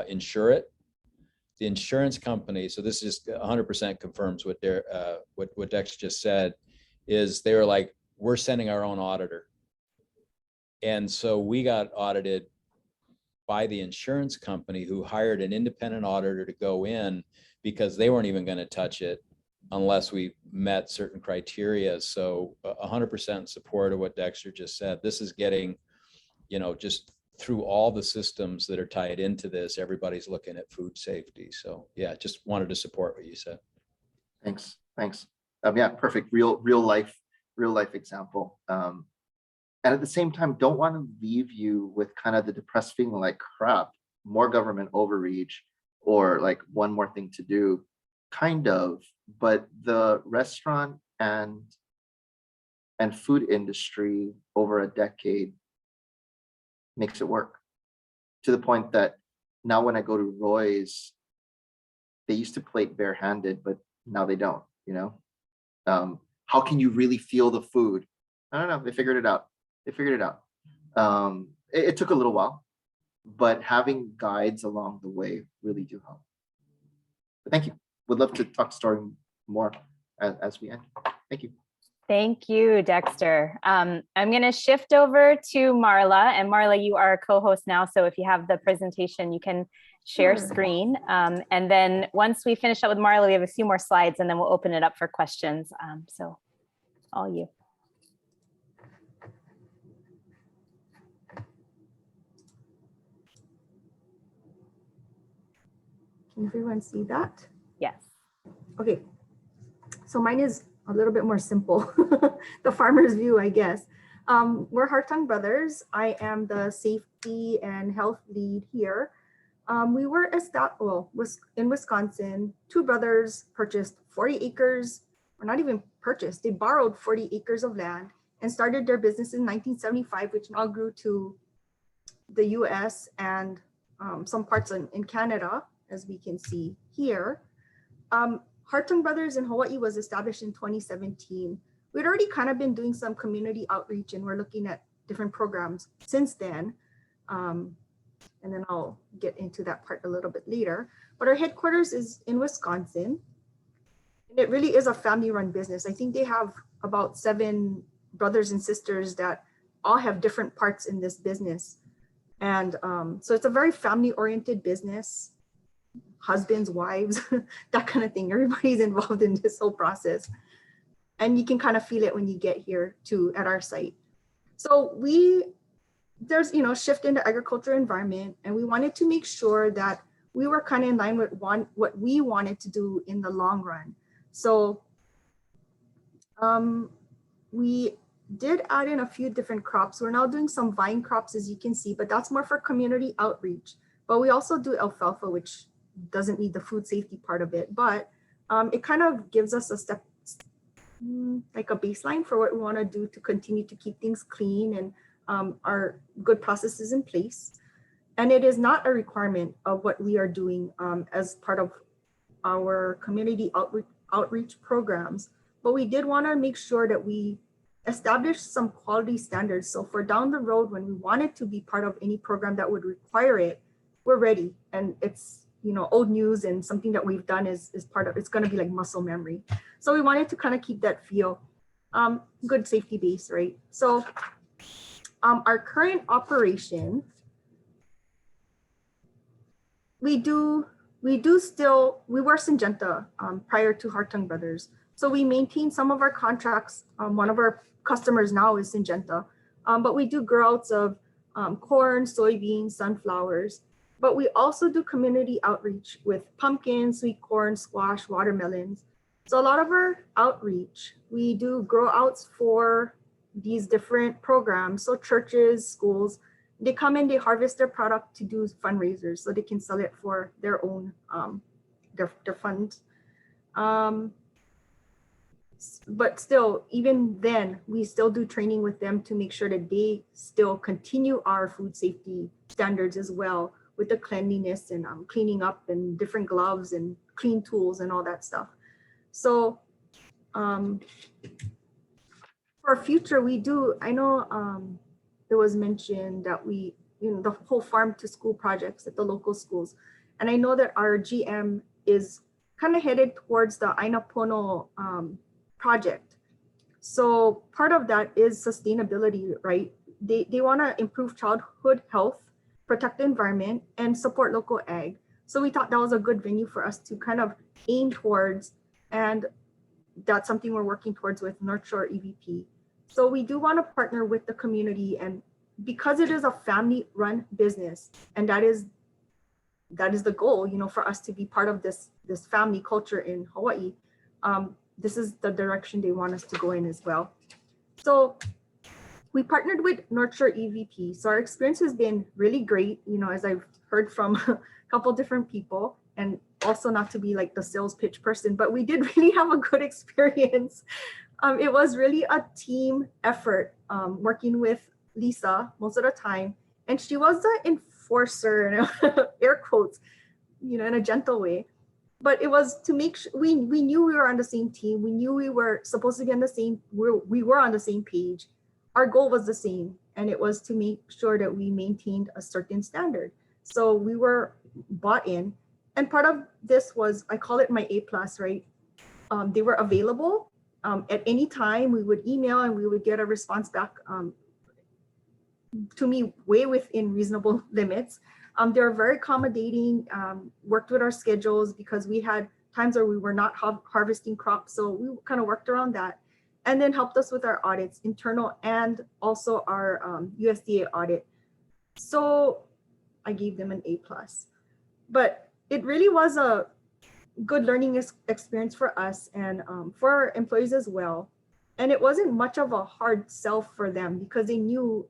insure it, the insurance company, so this is 100% confirms what what Dex just said, is they were like, we're sending our own auditor. And so we got audited by the insurance company, who hired an independent auditor to go in because they weren't even going to touch it unless we met certain criteria. So 100% support of what Dexter just said. This is getting, just through all the systems that are tied into this, everybody's looking at food safety. So yeah, just wanted to support what you said. Thanks. Yeah, perfect. Real life example. And at the same time, don't want to leave you with kind of the depressed feeling like, crap, more government overreach, or like one more thing to do, kind of. But the restaurant and food industry over a decade makes it work, to the point that now when I go to Roy's, they used to plate barehanded, but now they don't, how can you really feel the food? I don't know. They figured it out. It took a little while, but having guides along the way really do help. But thank you. Would love to talk story more as we end. Thank you. Thank you, Dexter. I'm going to shift over to Marla, and Marla, you are a co-host now. So if you have the presentation, you can share screen. And then once we finish up with Marla, we have a few more slides, and then we'll open it up for questions. So all you. Can everyone see that? Yes. Okay, so mine is a little bit more simple. The farmer's view, I guess. We're Hartung Brothers. I am the safety and health lead here. We were in Wisconsin. Two brothers purchased 40 acres, or not even purchased, they borrowed 40 acres of land and started their business in 1975, which now grew to the US and some parts in Canada, as we can see here. Hartung Brothers in Hawaii was established in 2017. We'd already kind of been doing some community outreach, and we're looking at different programs since then. And then I'll get into that part a little bit later. But our headquarters is in Wisconsin. And it really is a family-run business. I think they have about 7 brothers and sisters that all have different parts in this business. And so it's a very family-oriented business. Husbands, wives, that kind of thing. Everybody's involved in this whole process. And you can kind of feel it when you get here too at our site. So there's shift into agriculture environment, and we wanted to make sure that we were kind of in line with what we wanted to do in the long run. So we did add in a few different crops. We're now doing some vine crops, as you can see, but that's more for community outreach. But we also do alfalfa, which doesn't need the food safety part of it, but it kind of gives us a step, like a baseline for what we want to do to continue to keep things clean and our good processes in place. And it is not a requirement of what we are doing as part of our community outreach programs, but we did want to make sure that we establish some quality standards. So for down the road, when we wanted to be part of any program that would require it, we're ready. And it's old news, and something that we've done is part of, it's going to be like muscle memory. So we wanted to kind of keep that feel, good safety base, right? So our current operation, we were Syngenta prior to Hartung Brothers. So we maintain some of our contracts. One of our customers now is Syngenta, but we do grow outs of corn, soybeans, sunflowers. But we also do community outreach with pumpkins, sweet corn, squash, watermelons. So a lot of our outreach, we do grow outs for these different programs. So churches, schools, they come in, they harvest their product to do fundraisers so they can sell it for their own their funds. But still, even then, we still do training with them to make sure that they still continue our food safety standards as well, with the cleanliness and cleaning up and different gloves and clean tools and all that stuff. So for future, we do, I know it was mentioned that we, the whole farm to school projects at the local schools. And I know that our GM is kind of headed towards the Aina Pono project. So part of that is sustainability, right? They want to improve childhood health, protect the environment, and support local ag. So we thought that was a good venue for us to kind of aim towards, and that's something we're working towards with North Shore EVP. So we do want to partner with the community, and because it is a family-run business, and that is the goal, for us to be part of this family culture in Hawaii. This is the direction they want us to go in as well. So we partnered with North Shore EVP. So our experience has been really great, as I've heard from a couple different people, and also not to be like the sales pitch person, but we did really have a good experience. It was really a team effort, working with Lisa most of the time. And she was the enforcer, air quotes, in a gentle way. But it was to make sure we knew we were on the same team. We knew we were supposed to be on the same, we were on the same page. Our goal was the same, and it was to make sure that we maintained a certain standard. So we were bought in. And part of this was, I call it my A+, right? They were available at any time. We would email and we would get a response back to me way within reasonable limits. They were very accommodating, worked with our schedules because we had times where we were not harvesting crops. So we kind of worked around that, and then helped us with our audits, internal and also our USDA audit. So I gave them an A+. But it really was a good learning experience for us and for our employees as well. And it wasn't much of a hard sell for them because they knew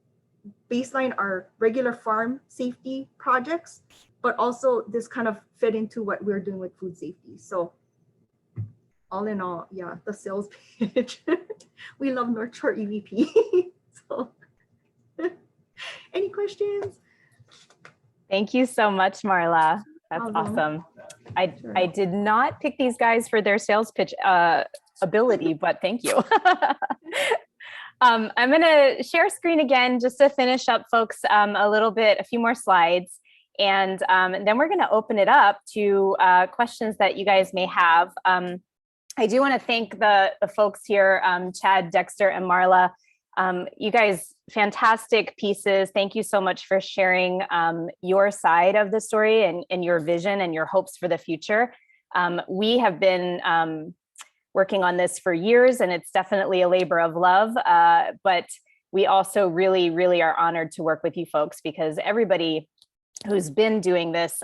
baseline our regular farm safety projects, but also this kind of fit into what we're doing with food safety. So all in all, yeah, the sales pitch. We love North Shore EVP. So any questions? Thank you so much, Marla. That's awesome. I did not pick these guys for their sales pitch ability, but thank you. I'm going to share screen again just to finish up, folks, a few more slides. And then we're going to open it up to questions that you guys may have. I do want to thank the folks here, Chad, Dexter, and Marla. You guys, fantastic pieces. Thank you so much for sharing your side of the story and your vision and your hopes for the future. We have been working on this for years, and it's definitely a labor of love. But we also really, really are honored to work with you folks, because everybody who's been doing this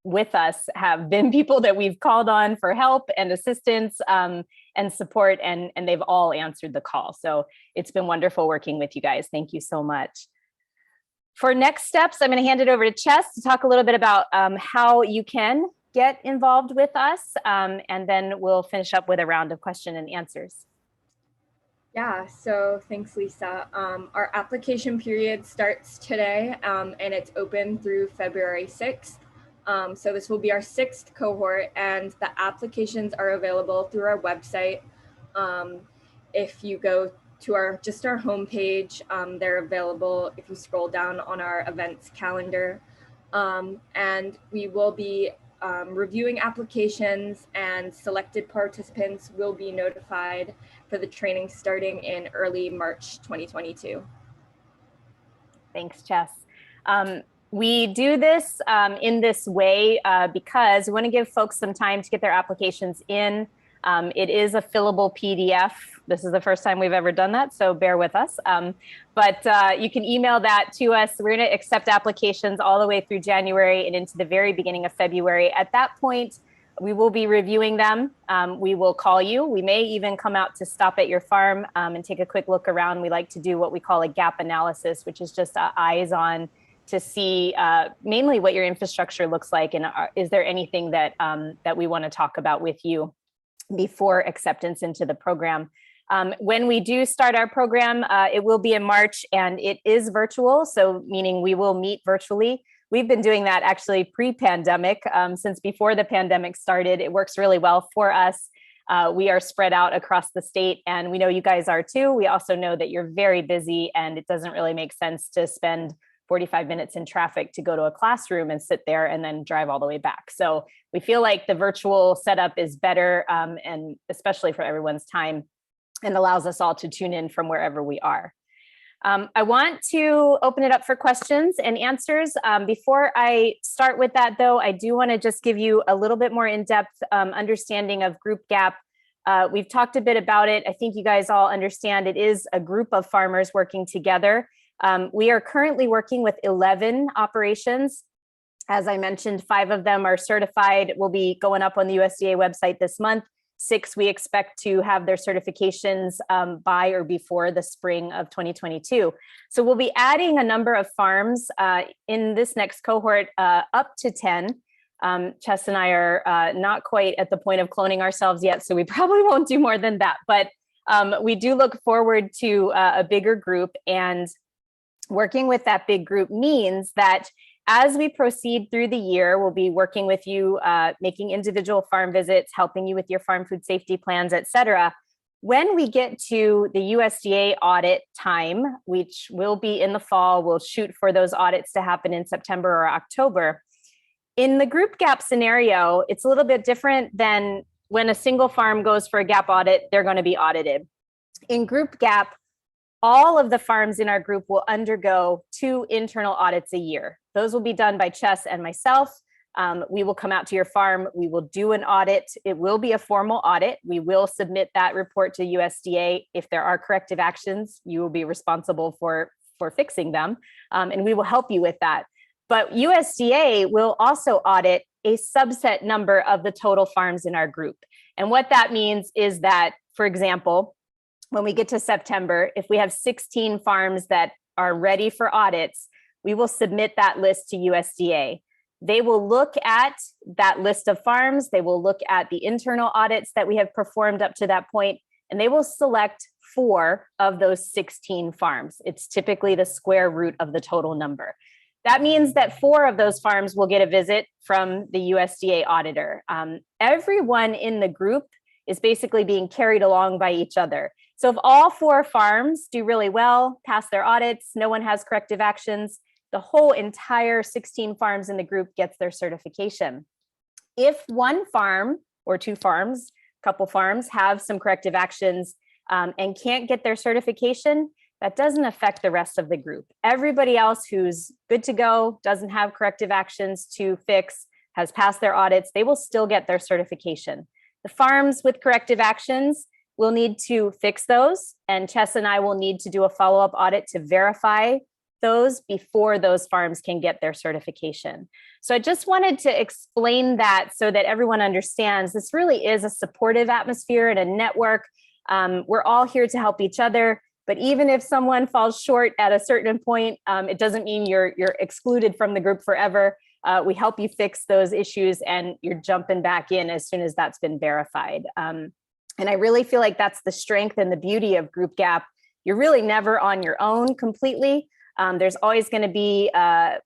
with us have been people that we've called on for help and assistance and support, and they've all answered the call. So it's been wonderful working with you guys. Thank you so much. For next steps, I'm going to hand it over to Chess to talk a little bit about how you can get involved with us, and then we'll finish up with a round of question and answers. Yeah, so thanks, Lisa. Our application period starts today, and it's open through February 6th. So this will be our 6th cohort, and the applications are available through our website. If you go to our homepage, they're available if you scroll down on our events calendar. And we will be reviewing applications, and selected participants will be notified for the training starting in early March 2022. Thanks, Chess. We do this in this way because we want to give folks some time to get their applications in. It is a fillable PDF. This is the first time we've ever done that, so bear with us. But you can email that to us. We're going to accept applications all the way through January and into the very beginning of February. At that point, we will be reviewing them. We will call you. We may even come out to stop at your farm and take a quick look around. We like to do what we call a gap analysis, which is just eyes on to see mainly what your infrastructure looks like, and is there anything that that we want to talk about with you before acceptance into the program. When we do start our program, it will be in March, and it is virtual, so meaning we will meet virtually. We've been doing that actually pre-pandemic, since before the pandemic started. It works really well for us. We are spread out across the state, and we know you guys are too. We also know that you're very busy, and it doesn't really make sense to spend 45 minutes in traffic to go to a classroom and sit there and then drive all the way back. So we feel like the virtual setup is better, and especially for everyone's time, and allows us all to tune in from wherever we are. I want to open it up for questions and answers. Before I start with that, though, I do want to just give you a little bit more in-depth understanding of GroupGAP. We've talked a bit about it. I think you guys all understand it is a group of farmers working together. We are currently working with 11 operations. As I mentioned, 5 of them are certified, will be going up on the USDA website this month. 6 we expect to have their certifications by or before the spring of 2022. So we'll be adding a number of farms in this next cohort, up to 10. Chess and I are not quite at the point of cloning ourselves yet, so we probably won't do more than that. But we do look forward to a bigger group, and working with that big group means that as we proceed through the year, we'll be working with you, making individual farm visits, helping you with your farm food safety plans, et cetera. When we get to the USDA audit time, which will be in the fall, we'll shoot for those audits to happen in September or October. In the GroupGAP scenario, it's a little bit different than when a single farm goes for a GAP audit, they're going to be audited. In GroupGAP, all of the farms in our group will undergo 2 internal audits a year. Those will be done by Chess and myself. We will come out to your farm. We will do an audit. It will be a formal audit. We will submit that report to USDA. If there are corrective actions, you will be responsible for fixing them, and we will help you with that. But USDA will also audit a subset number of the total farms in our group. And what that means is that, for example, when we get to September, if we have 16 farms that are ready for audits, we will submit that list to USDA. They will look at that list of farms. They will look at the internal audits that we have performed up to that point, and they will select 4 of those 16 farms. It's typically the square root of the total number. That means that 4 of those farms will get a visit from the USDA auditor. Everyone in the group is basically being carried along by each other. So if all 4 farms do really well, pass their audits, no one has corrective actions, the whole entire 16 farms in the group gets their certification. If 1 farm or 2 farms, a couple farms have some corrective actions and can't get their certification, that doesn't affect the rest of the group. Everybody else who's good to go, doesn't have corrective actions to fix, has passed their audits, they will still get their certification. The farms with corrective actions will need to fix those, and Chess and I will need to do a follow-up audit to verify those before those farms can get their certification. So I just wanted to explain that so that everyone understands this really is a supportive atmosphere and a network. We're all here to help each other, but even if someone falls short at a certain point, it doesn't mean you're excluded from the group forever. We help you fix those issues, and you're jumping back in as soon as that's been verified. And I really feel like that's the strength and the beauty of GroupGAP. You're really never on your own completely. There's always going to be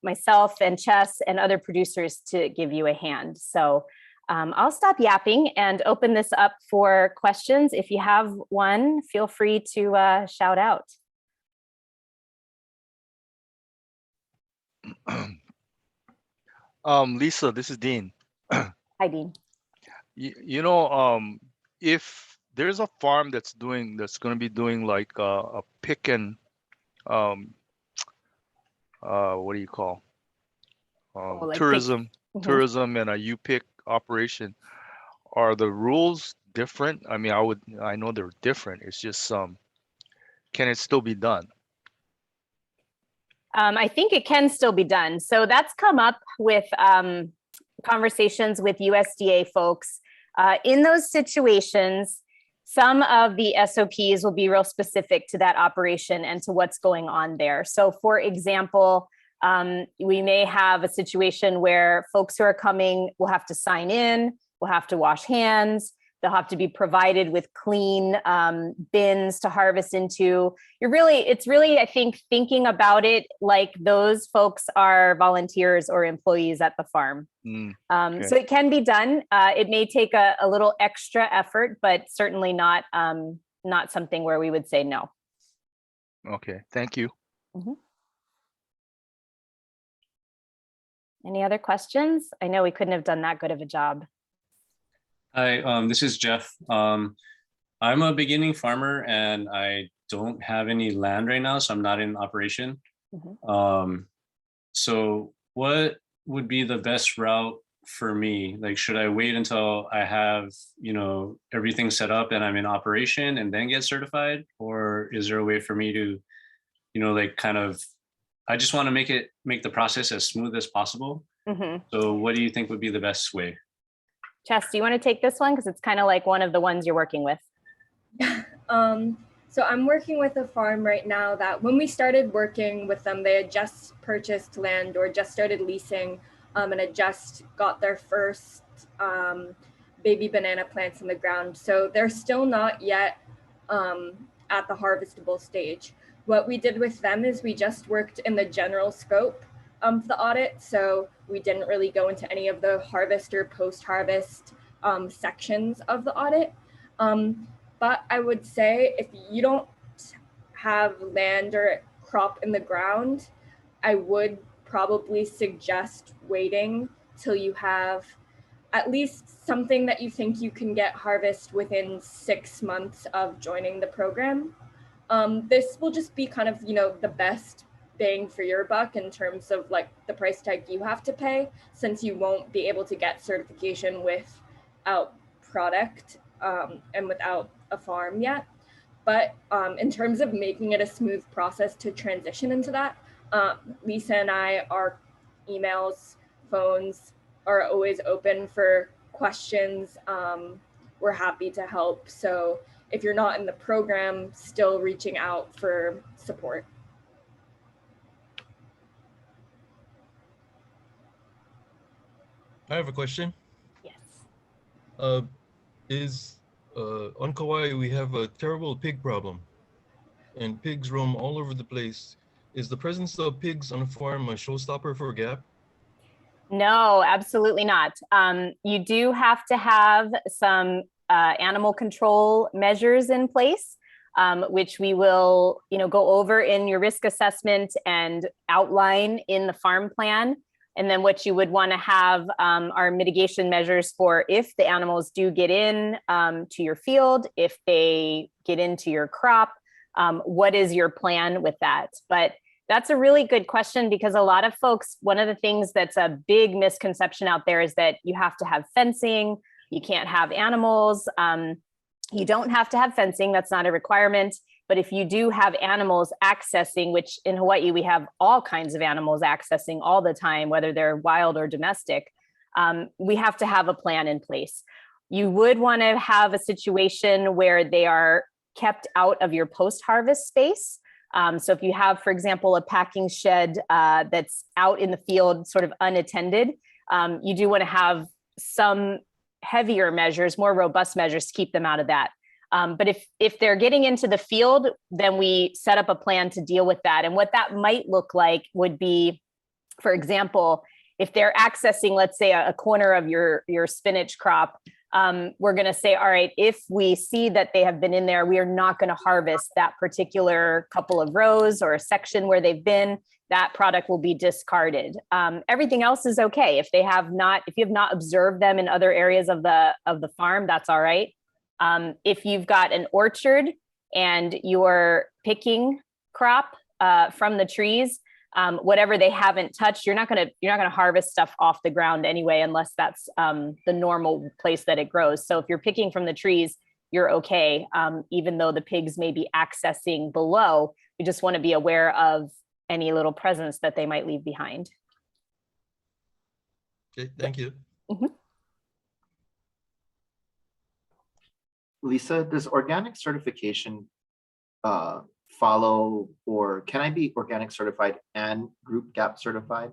myself and Chess and other producers to give you a hand. So I'll stop yapping and open this up for questions. If you have one, feel free to shout out. Lisa, this is Dean. Hi, Dean. If there's a farm that's going to be doing like a pick and what do you call like tourism pick. tourism and a U-pick operation, are the rules different? I mean, I know they're different. It's just can it still be done? I think it can still be done. So that's come up with conversations with USDA folks. In those situations, some of the SOPs will be real specific to that operation and to what's going on there. So for example, We may have a situation where folks who are coming will have to sign in, will have to wash hands. They'll have to be provided with clean bins to harvest into. It's really, I think, thinking about it like those folks are volunteers or employees at the farm. Okay. So it can be done. It may take a little extra effort, but certainly not something where we would say no. Okay, thank you. Any other questions? I know we couldn't have done that good of a job. Hi, this is Jeff. I'm a beginning farmer and I don't have any land right now, so I'm not in operation. So what would be the best route for me? Like, should I wait until I have, everything set up and I'm in operation and then get certified? Or is there a way for me to, I just want to make the process as smooth as possible. So what do you think would be the best way? Chess, do you want to take this one? Because it's kind of like one of the ones you're working with. So I'm working with a farm right now that when we started working with them, they had just purchased land or just started leasing and had just got their first baby banana plants in the ground. So they're still not yet at the harvestable stage. What we did with them is we just worked in the general scope of the audit. So we didn't really go into any of the harvest or post-harvest sections of the audit. But I would say if you don't have land or crop in the ground, I would probably suggest waiting till you have at least something that you think you can get harvest within 6 months of joining the program. This will just be kind of, the best bang for your buck in terms of like the price tag you have to pay, since you won't be able to get certification without product and without a farm yet. But in terms of making it a smooth process to transition into that, Lisa and I, our emails, phones are always open for questions. We're happy to help. So if you're not in the program, still reaching out for support. I have a question. Yes. On Kauai, we have a terrible pig problem, and pigs roam all over the place. Is the presence of pigs on a farm a showstopper for GAP? No, absolutely not. You do have to have some animal control measures in place, which we will, go over in your risk assessment and outline in the farm plan. And then what you would want to have are mitigation measures for if the animals do get in to your field, if they get into your crop, what is your plan with that? But that's a really good question, because a lot of folks, one of the things that's a big misconception out there is that you have to have fencing, you can't have animals. You don't have to have fencing, that's not a requirement. But if you do have animals accessing, which in Hawaii, we have all kinds of animals accessing all the time, whether they're wild or domestic, we have to have a plan in place. You would want to have a situation where they are kept out of your post-harvest space. So if you have, for example, a packing shed that's out in the field, sort of unattended, you do want to have some heavier measures, more robust measures to keep them out of that. But if they're getting into the field, then we set up a plan to deal with that. And what that might look like would be, for example, if they're accessing, let's say, a corner of your spinach crop, we're going to say, all right, if we see that they have been in there, we are not going to harvest that particular couple of rows or a section where they've been. That product will be discarded. Everything else is okay. If you have not observed them in other areas of the farm, that's all right. If you've got an orchard and you're picking crop from the trees, whatever they haven't touched, you're not going to harvest stuff off the ground anyway, unless that's the normal place that it grows. So if you're picking from the trees, you're okay, even though the pigs may be accessing below. We just want to be aware of any little presence that they might leave behind. Okay, thank you. Mm-hmm. Lisa, does organic certification follow, or can I be organic certified and group GAP certified?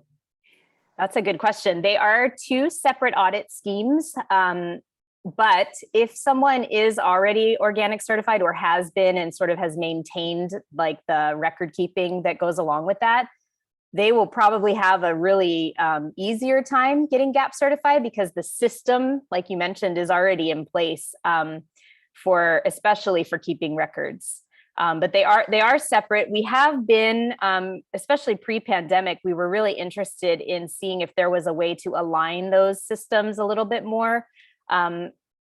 That's a good question. They are two separate audit schemes. But if someone is already organic certified or has been and sort of has maintained like the record keeping that goes along with that, they will probably have a really easier time getting GAP certified because the system, like you mentioned, is already in place especially for keeping records. But they are separate. We have been, especially pre-pandemic, we were really interested in seeing if there was a way to align those systems a little bit more.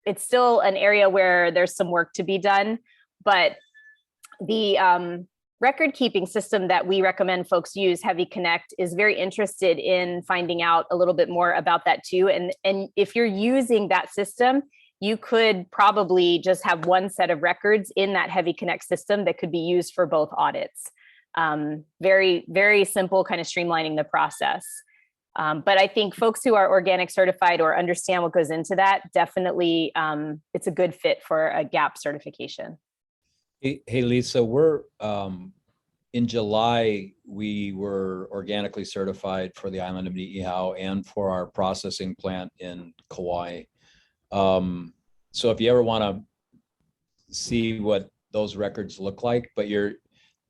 It's still an area where there's some work to be done, but the record keeping system that we recommend folks use, Heavy Connect, is very interested in finding out a little bit more about that too. And if you're using that system, you could probably just have one set of records in that Heavy Connect system that could be used for both audits. Very, very simple, kind of streamlining the process. But I think folks who are organic certified or understand what goes into that, definitely it's a good fit for a GAP certification. Hey Lisa, we're in July, we were organically certified for the island of Niihau and for our processing plant in Kauai. So if you ever want to see what those records look like, but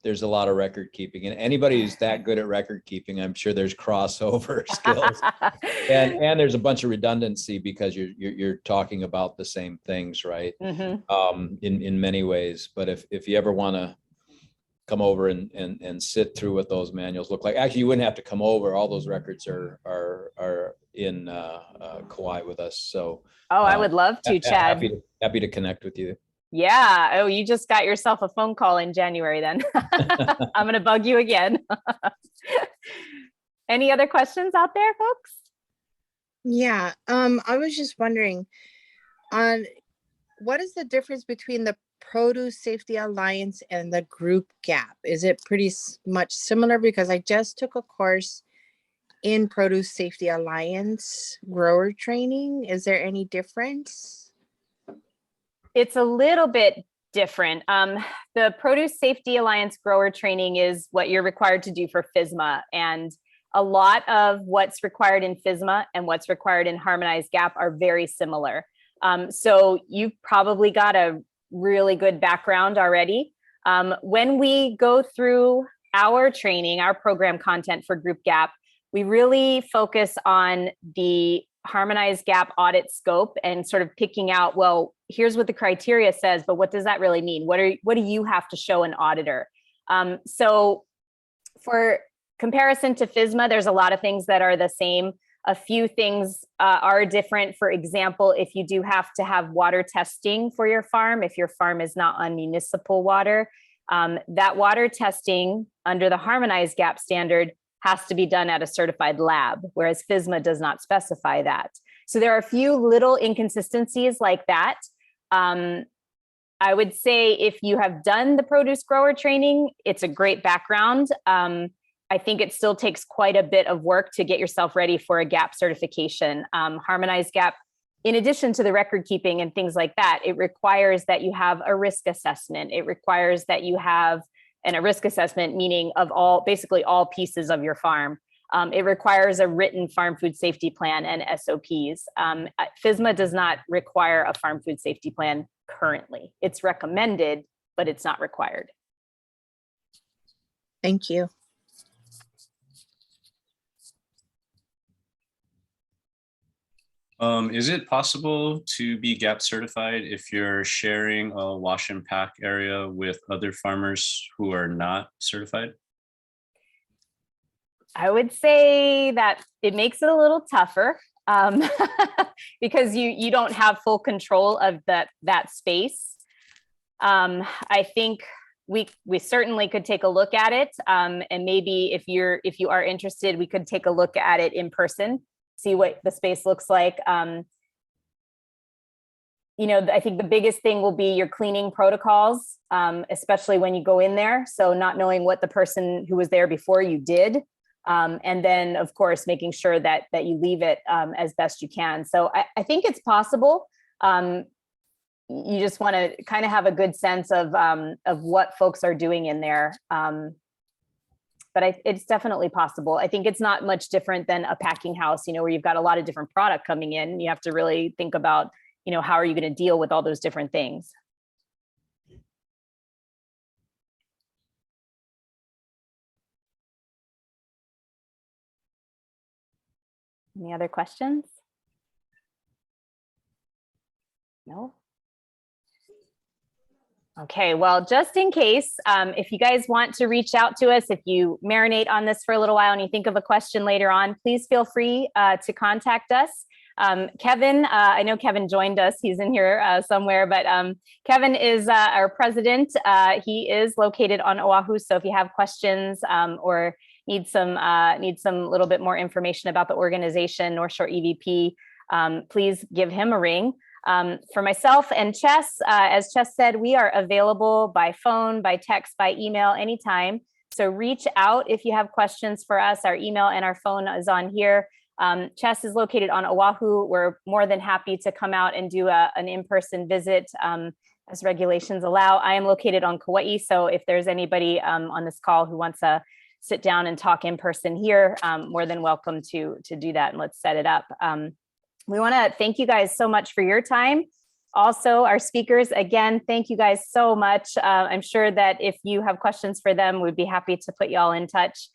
there's a lot of record keeping, and anybody who's that good at record keeping, I'm sure there's crossover skills, and there's a bunch of redundancy because you're talking about the same things, right? Mm-hmm. In many ways. But if you ever want to come over and sit through what those manuals look like, actually you wouldn't have to come over. All those records are in Kauai with us. So I would love to, Chad. Happy to connect with you. Yeah. Oh, you just got yourself a phone call in January then. I'm going to bug you again. Any other questions out there, folks? Yeah. I was just wondering what is the difference between the Produce Safety Alliance and the Group GAP? Is it pretty much similar? Because I just took a course in Produce Safety Alliance grower training. Is there any difference? It's a little bit different. The Produce Safety Alliance grower training is what you're required to do for FSMA. And a lot of what's required in FSMA and what's required in Harmonized GAP are very similar. So you've probably got a really good background already. When we go through our training, our program content for Group GAP, we really focus on the Harmonized GAP audit scope and sort of picking out, well, here's what the criteria says, but what does that really mean? What do you have to show an auditor? So for comparison to FSMA, there's a lot of things that are the same. A few things are different. For example, if you do have to have water testing for your farm, if your farm is not on municipal water, that water testing under the Harmonized GAP standard has to be done at a certified lab, whereas FSMA does not specify that. So there are a few little inconsistencies like that. I would say if you have done the produce grower training, it's a great background. I think it still takes quite a bit of work to get yourself ready for a GAP certification. Harmonized GAP, in addition to the record keeping and things like that, it requires that you have a risk assessment. It requires that you have a risk assessment, meaning of basically all pieces of your farm. It requires a written farm food safety plan and SOPs. FSMA does not require a farm food safety plan currently. It's recommended, but it's not required. Thank you. Is it possible to be GAP certified if you're sharing a wash and pack area with other farmers who are not certified? I would say that it makes it a little tougher because you don't have full control of that space. I think we certainly could take a look at it, and maybe if you are interested, we could take a look at it in person, see what the space looks like. I think the biggest thing will be your cleaning protocols, especially when you go in there. So not knowing what the person who was there before you did. And then, of course, making sure that you leave it as best you can. So I think it's possible. you just want to kind of have a good sense of what folks are doing in there. But it's definitely possible. I think it's not much different than a packing house, where you've got a lot of different product coming in. You have to really think about, how are you going to deal with all those different things? Any other questions? No? Okay, well, just in case, if you guys want to reach out to us, if you marinate on this for a little while and you think of a question later on, please feel free to contact us. Kevin, I know Kevin joined us. He's in here somewhere, but Kevin is our president. He is located on Oahu. So if you have questions or need some little bit more information about the organization, North Shore EVP, please give him a ring. For myself and Chess, as Chess said, we are available by phone, by text, by email, anytime. So reach out if you have questions for us. Our email and our phone is on here. Chess is located on Oahu. We're more than happy to come out and do an in-person visit as regulations allow. I am located on Kauai. So if there's anybody on this call who wants to sit down and talk in person here, more than welcome to do that, and let's set it up. We want to thank you guys so much for your time. Also, our speakers, again, thank you guys so much. I'm sure that if you have questions for them, we'd be happy to put y'all in touch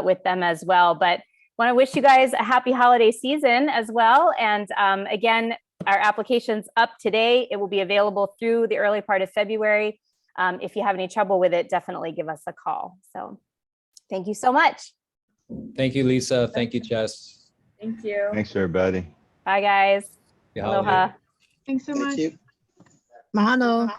with them as well. But want to wish you guys a happy holiday season as well. And again, our application's up today. It will be available through the early part of February. If you have any trouble with it, definitely give us a call. So thank you so much. Thank you, Lisa. Thank you, Jess. Thank you. Thanks, everybody. Bye, guys. Happy holiday. Aloha. Thanks so much. Thank you. Mahalo.